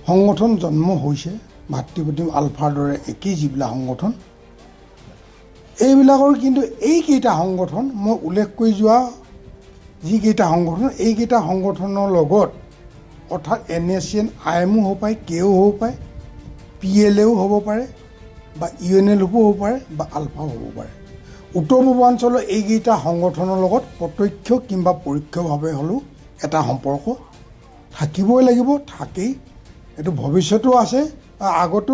সংগঠন জন্ম হৈছে, ভাতৃপ্ৰতিম আলফাৰ দৰে একেই যিবিলাক সংগঠন, এইবিলাকৰ কিন্তু এইকেইটা সংগঠন মই উল্লেখ কৰি যোৱা যিকেইটা সংগঠন, এইকেইটা সংগঠনৰ লগত অৰ্থাৎ NSNIM-ও হ'ব পাৰে, কেও হ'ব পাৰে, PLA-ও হ'ব পাৰে, বা UNLF-ও হ'ব পাৰে, বা আলফাও হ'ব পাৰে। উত্তৰ পূৰ্বাঞ্চলৰ এইকেইটা সংগঠনৰ লগত প্ৰত্যক্ষ কিংবা পৰোক্ষভাৱে হ'লেও এটা সম্পৰ্ক থাকিবই লাগিব, থাকেই। এইটো ভৱিষ্যতো আছে, আগতো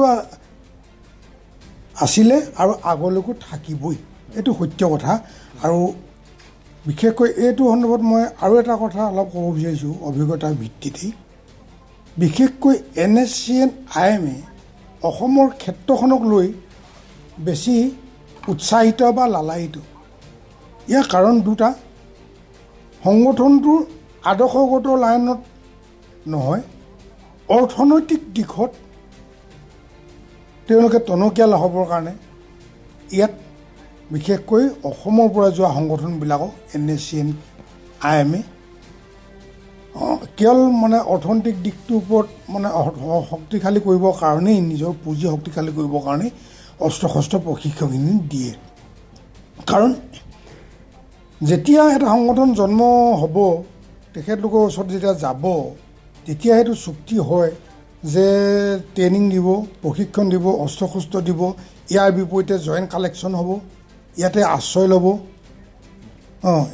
আছিলে আৰু আগলৈকো থাকিবই, এইটো সত্য কথা। আৰু বিশেষকৈ এইটো সন্দৰ্ভত মই আৰু এটা কথা অলপ ক'ব বিচাৰিছোঁ অভিজ্ঞতাৰ ভিত্তিতেই। বিশেষকৈ NSNIM-এ অসমৰ ক্ষেত্ৰখনক লৈ বেছি উৎসাহিত বা লালায়িত। ইয়াৰ কাৰণ দুটা, সংগঠনটোৰ আদৰ্শগত লাইনত নহয়, অৰ্থনৈতিক দিশত তেওঁলোকে টনকিয়াল হ'বৰ কাৰণে ইয়াত বিশেষকৈ অসমৰ পৰা যোৱা সংগঠনবিলাকক NSNIM-এ কেৱল মানে অৰ্থনৈতিক দিশটোৰ ওপৰত মানে শক্তিশালী কৰিবৰ কাৰণেই, নিজৰ পুঁজি শক্তিশালী কৰিবৰ কাৰণেই অস্ত্ৰ শস্ত্ৰ প্ৰশিক্ষণখিনি দিয়ে। কাৰণ যেতিয়া এটা সংগঠন জন্ম হ'ব, তেখেতলোকৰ ওচৰত যেতিয়া যাব, তেতিয়া সেইটো চুক্তি হয় যে ট্ৰেইনিং দিব, প্ৰশিক্ষণ দিব, অস্ত্ৰ শস্ত্ৰ দিব, ইয়াৰ বিপৰীতে জইণ্ট কালেকশ্যন হ'ব, ইয়াতে আশ্ৰয় ল'ব,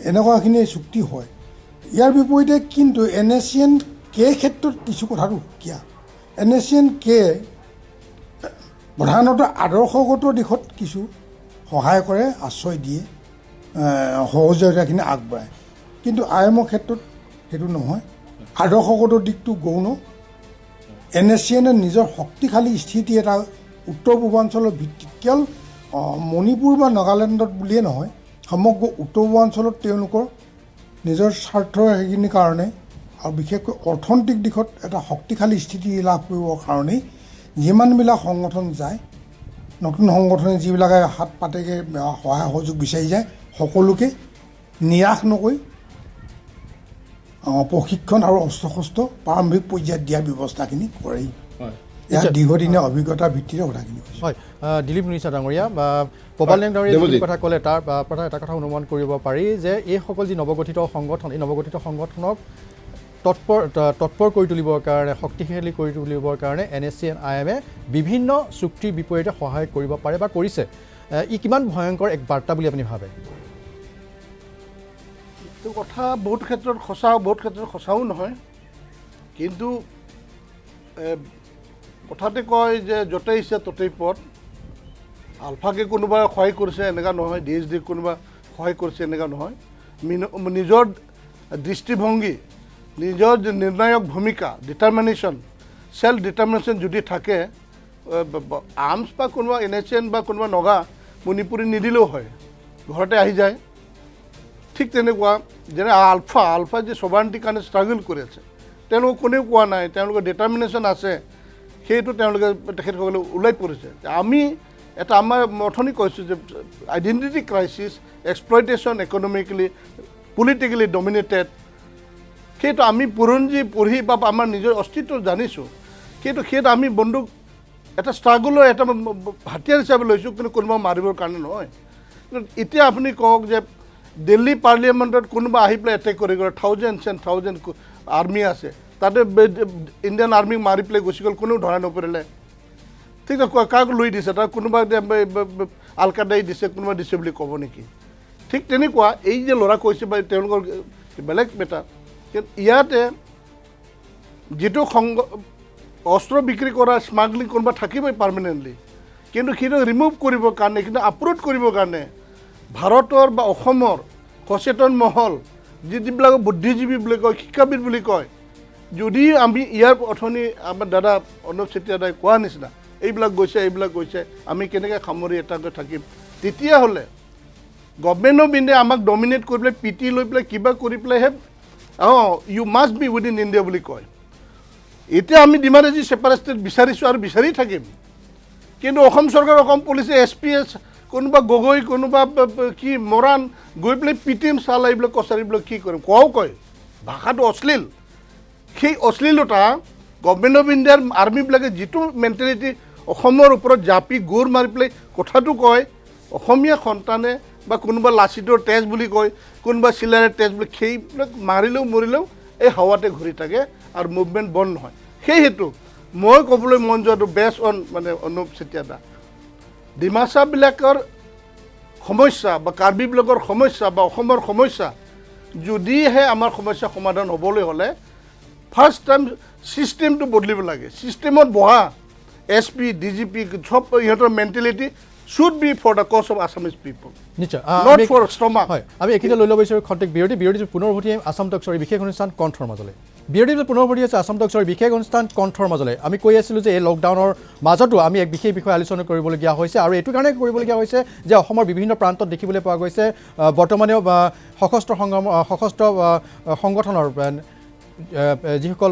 এনেকুৱাখিনি চুক্তি হয়। ইয়াৰ বিপৰীতে কিন্তু NSCN কে ক্ষেত্ৰত কিছু কথাটো সুকীয়া NSCN কে প্ৰধানতঃ আদৰ্শগত দিশত কিছু সহায় কৰে আশ্ৰয় দিয়ে সহযোগিতাখিনি আগবঢ়ায় কিন্তু IMৰ ক্ষেত্ৰত সেইটো নহয় আদৰ্শগত দিশটো গৌণ NSCNে নিজৰ শক্তিশালী স্থিতি এটা উত্তৰ পূৰ্বাঞ্চলৰ ভিত্তিত কেৱল মণিপুৰ বা নাগালেণ্ডত বুলিয়ে নহয় সমগ্ৰ উত্তৰ পূৰ্বাঞ্চলত তেওঁলোকৰ নিজৰ স্বাৰ্থৰ সেইখিনিৰ কাৰণে আৰু বিশেষকৈ অৰ্থনৈতিক দিশত এটা শক্তিশালী স্থিতি লাভ কৰিবৰ কাৰণেই যিমানবিলাক সংগঠন যায় নতুন সংগঠনে যিবিলাকে হাত পাতেকৈ সহায় সহযোগ বিচাৰি যায় সকলোকে নিৰাশ নকৰি প্ৰশিক্ষণ আৰু অস্ত্ৰ শস্ত্ৰ প্ৰাৰম্ভিক পৰ্যায়ত দিয়াৰ ব্যৱস্থাখিনি কৰেই ইয়াৰ দীৰ্ঘদিনীয়া অভিজ্ঞতাৰ ভিত্তিতে কথাখিনি কৈছোঁ
হয় দিলীপ নিশা ডাঙৰীয়া প্ৰবাল নেওগ ডাঙৰীয়া যি কথা ক'লে তাৰ পৰা এটা কথা অনুমান কৰিব পাৰি যে এইসকল যি নৱগঠিত সংগঠন এই নৱগঠিত সংগঠনক তৎপৰ কৰি তুলিবৰ কাৰণে শক্তিশালী কৰি তুলিবৰ কাৰণে NSCN IMে বিভিন্ন চুক্তিৰ বিপৰীতে সহায় কৰিব পাৰে বা কৰিছে ই কিমান ভয়ংকৰ এক বাৰ্তা বুলি আপুনি ভাবে
এইটো কথা বহুত ক্ষেত্ৰত সঁচা বহুত ক্ষেত্ৰত সঁচাও নহয় কিন্তু কথাতে কয় যে য'তেই ইচ্ছা ত'তেই পথ আলফাকে কোনোবাই সহায় কৰিছে এনেকুৱা নহয় DSD কোনোবা সহায় কৰিছে এনেকুৱা নহয় নিজৰ দৃষ্টিভংগী নিজৰ নিৰ্ণায়ক ভূমিকা ডিটাৰমিনেশ্যন সেল্ফ ডিটাৰমিনেশ্যন যদি থাকে আৰ্মছ বা কোনোবা NSCN বা কোনোবা নগা মণিপুৰী নিদিলেও হয় ঘৰতে আহি যায় ঠিক তেনেকুৱা যেনে আলফা যে সভান্তিৰ কাৰণে ষ্ট্ৰাগল কৰি আছে তেওঁলোকক কোনেও কোৱা নাই তেওঁলোকৰ ডিটাৰমিনেশ্যন আছে সেইটো তেওঁলোকে তেখেতসকলে ওলাই পৰিছে আমি এটা আমাৰ অথনি কৈছোঁ যে identity crisis exploitation economically politically dominated সেইটো আমি পুৰঞ্জী পঢ়ি বা আমাৰ নিজৰ অস্তিত্ব জানিছোঁ কিন্তু সেইটো আমি বন্দুক এটা ষ্ট্ৰাগলৰ এটা হাতিয়াৰ হিচাপে লৈছোঁ কিন্তু কোনোবা মাৰিবৰ কাৰণে নহয় এতিয়া আপুনি কওক যে দিল্লী পাৰ্লিয়ামেণ্টত কোনোবা আহি পেলাই এটেক কৰি গ'ল থাউজেণ্ড আৰ্মি আছে তাতে ইণ্ডিয়ান আৰ্মিক মাৰি পেলাই গুচি গ'ল কোনেও ধৰা নপৰিলে ঠিক আছে কাক লৈ দিছে তাৰ কোনোবা আলকাদাই দিছে কোনোবা দিছে বুলি ক'ব নেকি ঠিক তেনেকুৱা এই যে ল'ৰা কৈছে বা তেওঁলোকৰ বেলেগ মেটাৰ ইয়াতে যিটো অস্ত্ৰ বিক্ৰী কৰা স্মাগলিং কোনোবা থাকিবই পাৰ্মানেণ্টলি কিন্তু সেইটো ৰিমুভ কৰিবৰ কাৰণে কিন্তু আপৰোড কৰিবৰ কাৰণে ভাৰতৰ বা অসমৰ সচেতন মহল যিবিলাক বুদ্ধিজীৱী বুলি কয় শিক্ষাবিদ বুলি কয় যদি আমি ইয়াৰ অথনি আমাৰ দাদা অনুপ চেতিয়াদাই কোৱা নিচিনা এইবিলাক গৈছে আমি কেনেকৈ সামৰি এটাকৈ থাকিম তেতিয়াহ'লে গভৰ্ণমেণ্ট অফ ইণ্ডিয়া আমাক ডমিনেট কৰি পেলাই পিটি লৈ পেলাই কিবা কৰি পেলাইহে you must be within India বুলি কয় এতিয়া আমি ডিমাৰেজি ছেপাৰেট ষ্টেট বিচাৰিছোঁ আৰু বিচাৰি থাকিম কিন্তু অসম চৰকাৰ অসম পুলিচে SPS কোনোবা গগৈ কোনোবা কি মৰাণ গৈ পেলাই পিটিম চালা এইবিলাক কছাৰীবিলাক কি কৰিম কয় ভাষাটো অশ্লীল সেই অশ্লীলতা গভৰ্ণমেণ্ট অফ ইণ্ডিয়াৰ আৰ্মিবিলাকে যিটো মেণ্টেলিটি অসমৰ ওপৰত জাপি গোৰ মাৰি পেলাই কথাটো কয় অসমীয়া সন্তানে বা কোনোবা লাচিতৰ তেজ বুলি কয় কোনোবা চিলাৰে তেজ বুলি সেইবিলাক মাৰিলেও মৰিলেও এই হাৱাতে ঘূৰি থাকে আৰু মুভমেণ্ট বন্ধ নহয় সেই হেতু মই ক'বলৈ মন যোৱাটো বেষ্ট অন মানে অনুপ চেতিয়াদা ডিমাচাবিলাকৰ সমস্যা বা কাৰ্বিবিলাকৰ সমস্যা বা অসমৰ সমস্যা যদিহে আমাৰ সমস্যা সমাধান হ'বলৈ হ'লে ফাৰ্ষ্ট টাইম ছিষ্টেমটো বদলিব লাগে ছিষ্টেমত বহা SP DGP সব ইহঁতৰ mentality should be for the cause of Assamese people.
নিশ্চয়
not for stomach.
হয় আমি একেটা লৈ ল'ব বিচাৰোঁ খন্তেক বিৰতি পুনৰ উভতি আছাম টকছৰ বিশেষ অনুষ্ঠান কণ্ঠৰ মাজলৈ বিৰতি পুনৰ উভতি আছে আছাম টকছৰ বিশেষ অনুষ্ঠান কণ্ঠৰ মাজলৈ আমি কৈ আছিলোঁ যে এই লকডাউনৰ মাজতো আমি এক বিশেষ বিষয় আলোচনা কৰিবলগীয়া হৈছে আৰু এইটো কাৰণে কৰিবলগীয়া হৈছে যে অসমৰ বিভিন্ন প্ৰান্তত দেখিবলৈ পোৱা গৈছে বৰ্তমানেও সশস্ত্ৰ সংগঠনৰ যিসকল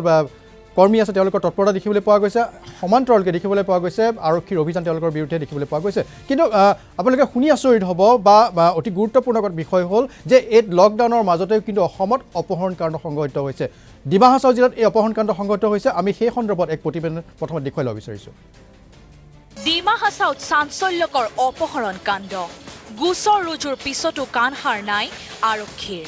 কৰ্মী আছে তেওঁলোকৰ তৎপৰতা দেখিবলৈ পোৱা গৈছে সমান্তৰালকৈ দেখিবলৈ পোৱা গৈছে আৰক্ষীৰ অভিযান তেওঁলোকৰ বিৰুদ্ধে দেখিবলৈ পোৱা গৈছে কিন্তু আপোনালোকে শুনি আচৰিত হ'ব বা অতি গুৰুত্বপূৰ্ণ বিষয় হ'ল যে এই লকডাউনৰ মাজতেও কিন্তু অসমত অপহৰণকাণ্ড সংঘটিত হৈছে ডিমা হাছাও জিলাত এই অপহৰণকাণ্ড সংঘটিত হৈছে আমি সেই সন্দৰ্ভত এক প্ৰতিবেদন প্ৰথমে দেখুৱাই ল'ব বিচাৰিছোঁ
ডিমা হাছাওত চাঞ্চল্যকৰ অপহৰণ কাণ্ড গোচৰ ৰুজুৰ পিছতো কাণ সাৰ নাই আৰক্ষীৰ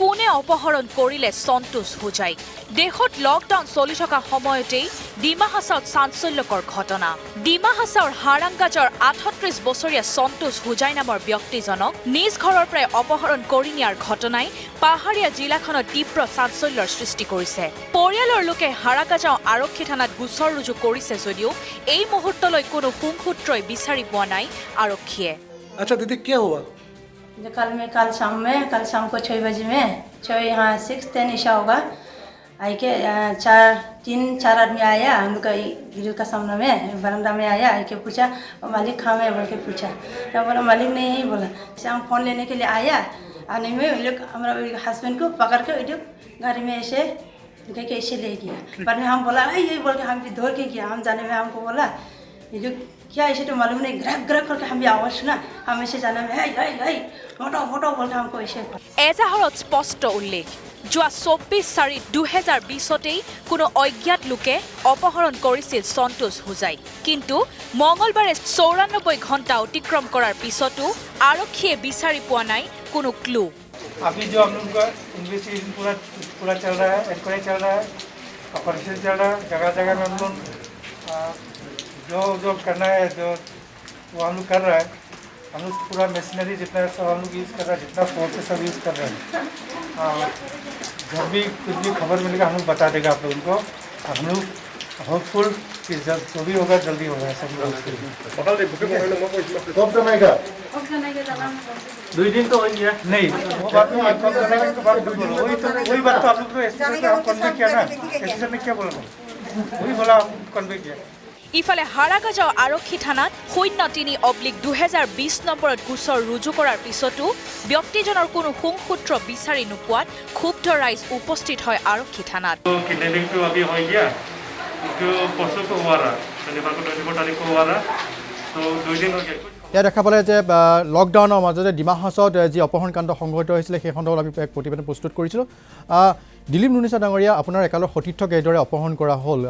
কোনে অপহৰণ কৰিলে সন্তোষ হোজাই দেশত লকডাউন চলি থকা সময়তেই ডিমা হাছাওত চাঞ্চল্যকৰ ঘটনা ডিমা হাছাওৰ হাৰাংগাজৰ ৩৮ বছৰীয়া সন্তোষ হোজাই নামৰ ব্যক্তিজনক নিজ ঘৰৰ পৰাই অপহৰণ কৰি নিয়াৰ ঘটনাই পাহাৰীয়া জিলাখনত তীব্ৰ চাঞ্চল্যৰ সৃষ্টি কৰিছে পৰিয়ালৰ লোকে হাৰাগাজাও আৰক্ষী থানাত গোচৰ ৰুজু কৰিছে যদিও এই মুহূৰ্তলৈ কোনো সুংসূত্ৰই বিচাৰি পোৱা নাই আৰক্ষীয়ে
अच्छा दीदी क्या हुआ
कल शाम को 6 बजे में 6 यहाँ 6-10 ईशा होगा आई के 4 आदमी आया हम लोग का ग्रिल का सामने में बरामदा में आया आई के पूछा मालिक कहाँ में बोल के पूछा तो बोला मालिक नहीं बोला शाम फोन लेने के लिए आया आने में वो लोग हमारा हस्बैंड को पकड़ के वो गाड़ी में ऐसे ऐसे ले गया बाद में हम बोला ये बोल के हम भी दौड़ के गया हम जाने में हमको बोला ये लोग क्या ऐसे तो मालूम नहीं ग्रह करके हम भी आवाज़ सुना हम ऐसे जाने में मोटो बोल के हमको ऐसे
এজাহাৰত স্পষ্ট উল্লেখ যোৱা 24/4/2020তেই কোনো অজ্ঞাত লোকে অপহৰণ কৰিছিল সন্তোষ হোজাই কিন্তু মঙলবাৰে 94 ঘণ্টা অতিক্ৰম কৰাৰ পিছতো আৰক্ষীয়ে বিচাৰি পোৱা নাই কোনো ক্লু
अभी जो हम लोग का इन्वेस्टिगेशन पूरा चल रहा है इंक्वायरी चल रहा है ऑपरेशन चल रहा है जगह में हम लोग जो करना है जो वो हम लोग कर रहा है हम लोग पूरा मशीनरी जितना सब हम लोग यूज़ कर रहे हैं जितना फोर्स है सब यूज़ कर रहे हैं जब भी कुछ भी खबर मिलेगा हम लोग बता देगा आप लोगों को हम लोग होपफुल कि जो भी होगा जल्दी होगा सब लोग 2 दिन तो हो गया नहीं वो बात नहीं कब जाने के बाद वही बात तो आप लोग तो एसपी को कन्वे किया ना एसपी ने क्या बोला वही बोला कन्वे किया
ইফালে হাৰাগাজাও আৰক্ষী থানাত 03/2020 নম্বৰত গোচৰ ৰুজু কৰাৰ পিছতো ব্যক্তিজনৰ কোনো সুংসূত্ৰ বিচাৰি নোপোৱাত ক্ষুব্ধ ৰাইজ উপস্থিত হয় আৰক্ষী থানাত
किडनैपिंग तो अभी हो गया जो परसों को हुआ रहा शनिवार को 24 तारीख को हुआ रहा तो 2 दिन हो गया
ইয়াত দেখা পালে যে লকডাউনৰ মাজতে ডিমা হাছাওত যি অপহৰণকাণ্ড সংঘটিত হৈছিলে সেই সন্দৰ্ভত আমি এক প্ৰতিবেদন প্ৰস্তুত কৰিছিলোঁ দিলীপ নুনিছা ডাঙৰীয়া আপোনাৰ একালৰ সতীৰ্থক এইদৰে অপহৰণ কৰা হ'ল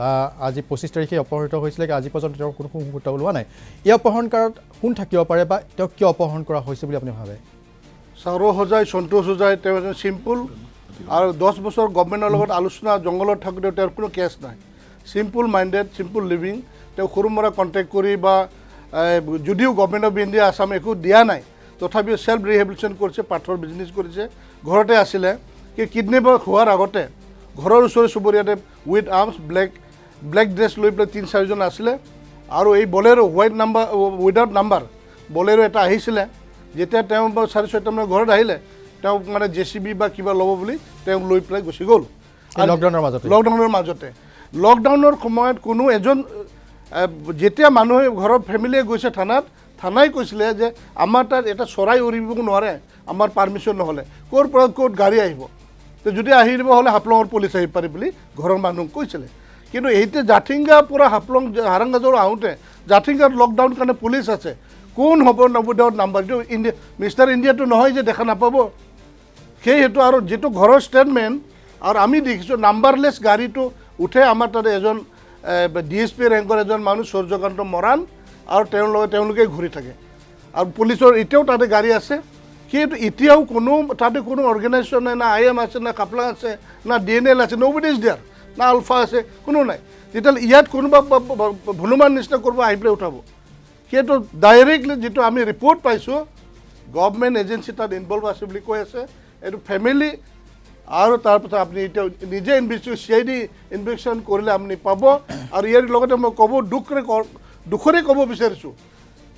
আজি 25 তাৰিখে অপহৃত হৈছিলে আজি পৰ্যন্ত তেওঁৰ কোনো সুংসূত্ৰ ওলোৱা নাই এই অপহৰণকাৰত কোন থাকিব পাৰে বা তেওঁক কিয় অপহৰণ কৰা হৈছে বুলি আপুনি ভাবে
সন্তোষ হোজাই তেওঁ এজন চিম্পুল আৰু 10 বছৰ গভৰ্ণমেণ্টৰ লগত আলোচনা জংগলত থাকোঁতে তেওঁৰ কোনো কেছ নাই চিম্পুল মাইণ্ডেড চিম্পুল লিভিং তেওঁ সৰু মৰা কণ্টেক্ট কৰি বা যদিও গভৰ্ণমেণ্ট অফ ইণ্ডিয়া আসাম একো দিয়া নাই তথাপিও সেল্ফ ৰিহেবিলিটেশ্যন কৰিছে পাথৰ বিজনেছ কৰিছে ঘৰতে আছিলে কি কিডনেপ হোৱাৰ আগতে ঘৰৰ ওচৰে চুবুৰীয়াতে উইথ আৰ্মছ ব্লেক ড্ৰেছ লৈ পেলাই 3-4জন আছিলে আৰু এই Bolero white number without number Bolero এটা আহিছিলে যেতিয়া তেওঁ 6:30 মানত ঘৰত আহিলে তেওঁ মানে জেচিবি বা কিবা ল'ব বুলি তেওঁ লৈ পেলাই গুচি গ'ল লকডাউনৰ মাজতে লকডাউনৰ সময়ত কোনো এজন যেতিয়া মানুহে ঘৰৰ ফেমিলিয়ে গৈছে থানাই কৈছিলে যে আমাৰ তাত এটা চৰাই উৰিব নোৱাৰে আমাৰ পাৰ্মিশ্যন নহ'লে ক'ৰ পৰা ক'ত গাড়ী আহিব তো যদি আহিব হ'লে হাফলঙৰ পুলিচ আহিব পাৰি বুলি ঘৰৰ মানুহক কৈছিলে কিন্তু এইতে জাঠিংগা পৰা হাফলং হাৰাংগাজৰ আহোঁতে জাঠিংগাত লকডাউন কাৰণে পুলিচ আছে কোন হ'ব উইদাউট নাম্বাৰ এইটো ইণ্ডিয়া মিষ্টাৰ ইণ্ডিয়াটো নহয় যে দেখা নাপাব সেইটো আৰু যিটো ঘৰৰ ষ্টেটমেণ্ট আৰু আমি দেখিছোঁ নাম্বাৰলেছ গাড়ীটো উঠে আমাৰ তাতে এজন ডিএছপি ৰেংকৰ এজন মানুহ সূৰ্যকান্ত মৰাণ আৰু তেওঁলোকে ঘূৰি থাকে আৰু পুলিচৰ এতিয়াও তাতে গাড়ী আছে কিন্তু এতিয়াও তাতে কোনো অৰ্গেনাইজেশ্যন নাই না IM আছে না কাপলা আছে না DNL আছে নবডি ইজ দেয়াৰ না আলফা আছে কোনো নাই তেতিয়াহ'লে ইয়াত কোনোবা হনুমান নিচিনা কৰিব আহি পেলাই উঠাব সেইটো ডাইৰেক্টলি যিটো আমি ৰিপৰ্ট পাইছোঁ গভৰ্ণমেণ্ট এজেঞ্চি তাত ইনভলভ আছে বুলি কৈ আছে এইটো ফেমিলি আৰু তাৰপিছত আপুনি এতিয়া নিজে CID ইনভেষ্টিগেশ্যন কৰিলে আপুনি পাব আৰু ইয়াৰ লগতে মই ক'ব দুখৰে ক'ব বিচাৰিছোঁ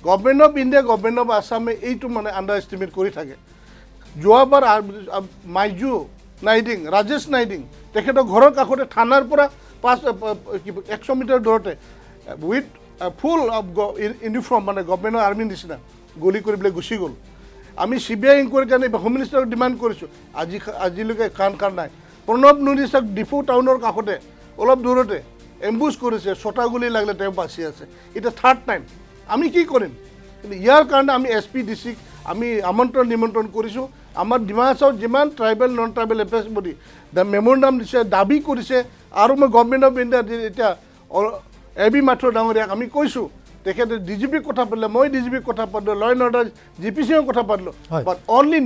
government of India government of আছামে এইটো মানে আণ্ডাৰ এষ্টিমেট কৰি থাকে যোৱাবাৰ ৰাজেশ নাইডিং তেখেতৰ ঘৰৰ কাষতে থানাৰ পৰা 100 মিটাৰ দূৰতে উইথ ফুল অফ ইউনিফৰ্ম মানে গভৰ্ণমেণ্টৰ আৰ্মিৰ নিচিনা গুলি কৰি পেলাই গুচি গ'ল আমি CBI ইনকুৱাৰীৰ কাৰণে হোম মিনিষ্টাৰক ডিমাণ্ড কৰিছোঁ আজিলৈকে কাণ নাই প্ৰণৱ নুনিছাক ডিফু টাউনৰ কাষতে অলপ দূৰতে এম্বুছ কৰিছে 6টা গুলি লাগিলে তেওঁ বাচি আছে এতিয়া 3rd টাইম আমি কি কৰিম কিন্তু ইয়াৰ কাৰণে আমি SP DCক আমি নিমন্ত্ৰণ কৰিছোঁ আমাৰ ডিমা হাছাওত যিমান tribal non tribal affairs body memorandum দিছে দাবী কৰিছে আৰু মই গভৰ্ণমেণ্ট অফ ইণ্ডিয়া এতিয়া AB মাথুৰ ডাঙৰীয়াক আমি কৈছোঁ তেখেতে DGP কথা পাতিলে মই DGP কথা পাতিলোঁ ল এণ্ড অৰ্ডাৰ GPC কথা পাতিলোঁ
হয়।
বাট অনলি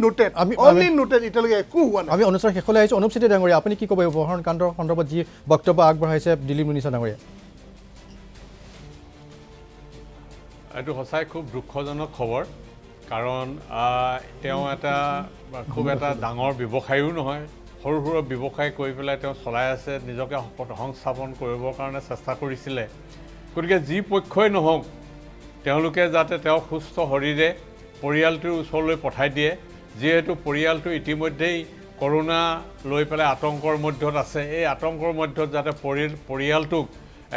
নোটেড এতিয়ালৈকে একো হোৱা নাই
আমি অনুষ্ঠান শেষলৈ আহিছোঁ অনুপ চেতিয়া ডাঙৰীয়া আপুনি কি ক'ব এই অপহৰণ কাণ্ডৰ সন্দৰ্ভত যি বক্তব্য আগবঢ়াইছে দিলীপ মুনিচা ডাঙৰীয়া
এইটো সঁচাই খুব দুখজনক খবৰ কাৰণ তেওঁ এটা খুব এটা ডাঙৰ ব্যৱসায়ীও নহয় সৰু সৰু ব্যৱসায় কৰি পেলাই তেওঁ চলাই আছে নিজকে সংস্থাপন কৰিবৰ কাৰণে চেষ্টা কৰিছিলে গতিকে যি পক্ষই নহওক তেওঁলোকে যাতে তেওঁ সুস্থ শৰীৰে পৰিয়ালটোৰ ওচৰলৈ পঠাই দিয়ে যিহেতু পৰিয়ালটো ইতিমধ্যেই কৰোনা লৈ পেলাই আতংকৰ মধ্যত আছে এই আতংকৰ মধ্যত যাতে পৰিয়ালটোক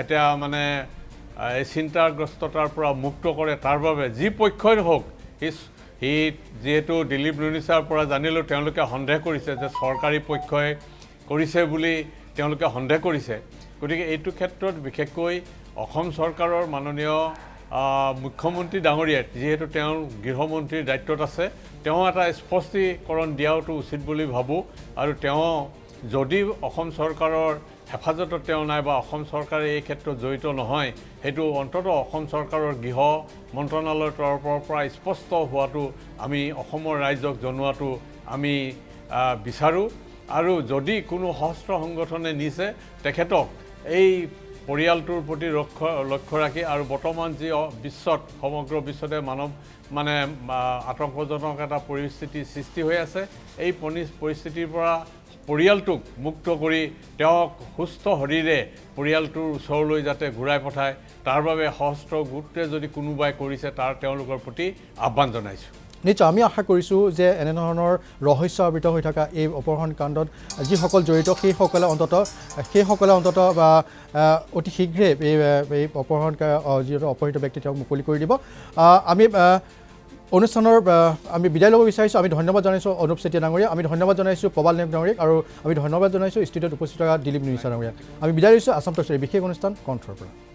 এতিয়া মানে এই চিন্তাগ্ৰস্ততাৰ পৰা মুক্ত কৰে তাৰ বাবে যি পক্ষই নহওক সি যেহেতু দিলীপ মুনিচাৰ পৰা জানিলোঁ তেওঁলোকে সন্দেহ কৰিছে যে চৰকাৰী পক্ষই কৰিছে বুলি তেওঁলোকে সন্দেহ কৰিছে গতিকে এইটো ক্ষেত্ৰত বিশেষকৈ অসম চৰকাৰৰ মাননীয় মুখ্যমন্ত্ৰী ডাঙৰীয়াই যিহেতু তেওঁৰ গৃহমন্ত্ৰীৰ দায়িত্বত আছে তেওঁ এটা স্পষ্টীকৰণ দিয়াটো উচিত বুলি ভাবোঁ আৰু তেওঁ যদি অসম চৰকাৰৰ হেফাজতত তেওঁ নাই বা অসম চৰকাৰে এই ক্ষেত্ৰত জড়িত নহয় সেইটো অন্ততঃ অসম চৰকাৰৰ গৃহ মন্ত্ৰণালয়ৰ তৰফৰ পৰা স্পষ্ট হোৱাটো আমি অসমৰ ৰাইজক জনোৱাটো আমি বিচাৰোঁ আৰু যদি কোনো সশস্ত্ৰ সংগঠনে নিছে তেখেতক এই পৰিয়ালটোৰ প্ৰতি লক্ষ্য ৰাখি আৰু বৰ্তমান যি বিশ্বত সমগ্ৰ বিশ্বতে মানে আতংকজনক এটা পৰিস্থিতিৰ সৃষ্টি হৈ আছে এই পৰিস্থিতিৰ পৰা পৰিয়ালটোক মুক্ত কৰি তেওঁক সুস্থ শৰীৰে পৰিয়ালটোৰ ওচৰলৈ যাতে ঘূৰাই পঠায় তাৰ বাবে সশস্ত্ৰ গোটে যদি কোনোবাই কৰিছে তাৰ তেওঁলোকৰ প্ৰতি আহ্বান জনাইছোঁ
নিশ্চয় আমি আশা কৰিছোঁ যে এনেধৰণৰ ৰহস্য আবৃত হৈ থকা এই অপহৰণ কাণ্ডত যিসকল জড়িত সেইসকলে অন্ততঃ বা অতি শীঘ্ৰে এই অপহৰণ যিহেতু অপহৃত ব্যক্তি তেওঁক মুকলি কৰি দিব আমি অনুষ্ঠানৰ আমি বিদায় ল'ব বিচাৰিছোঁ আমি ধন্যবাদ জনাইছোঁ অনুপ চেতিয়া ডাঙৰীয়া আমি ধন্যবাদ জনাইছোঁ প্ৰবাল নেওগ ডাঙৰীয়াক আৰু আমি ধন্যবাদ জনাইছোঁ ষ্টুডিঅ'ত উপস্থিত থকা দিলীপ মুনিচা ডাঙৰীয়াক আমি বিদায় লৈছোঁ আসাম টকছৰ বিশেষ অনুষ্ঠান কণ্ঠৰ পৰা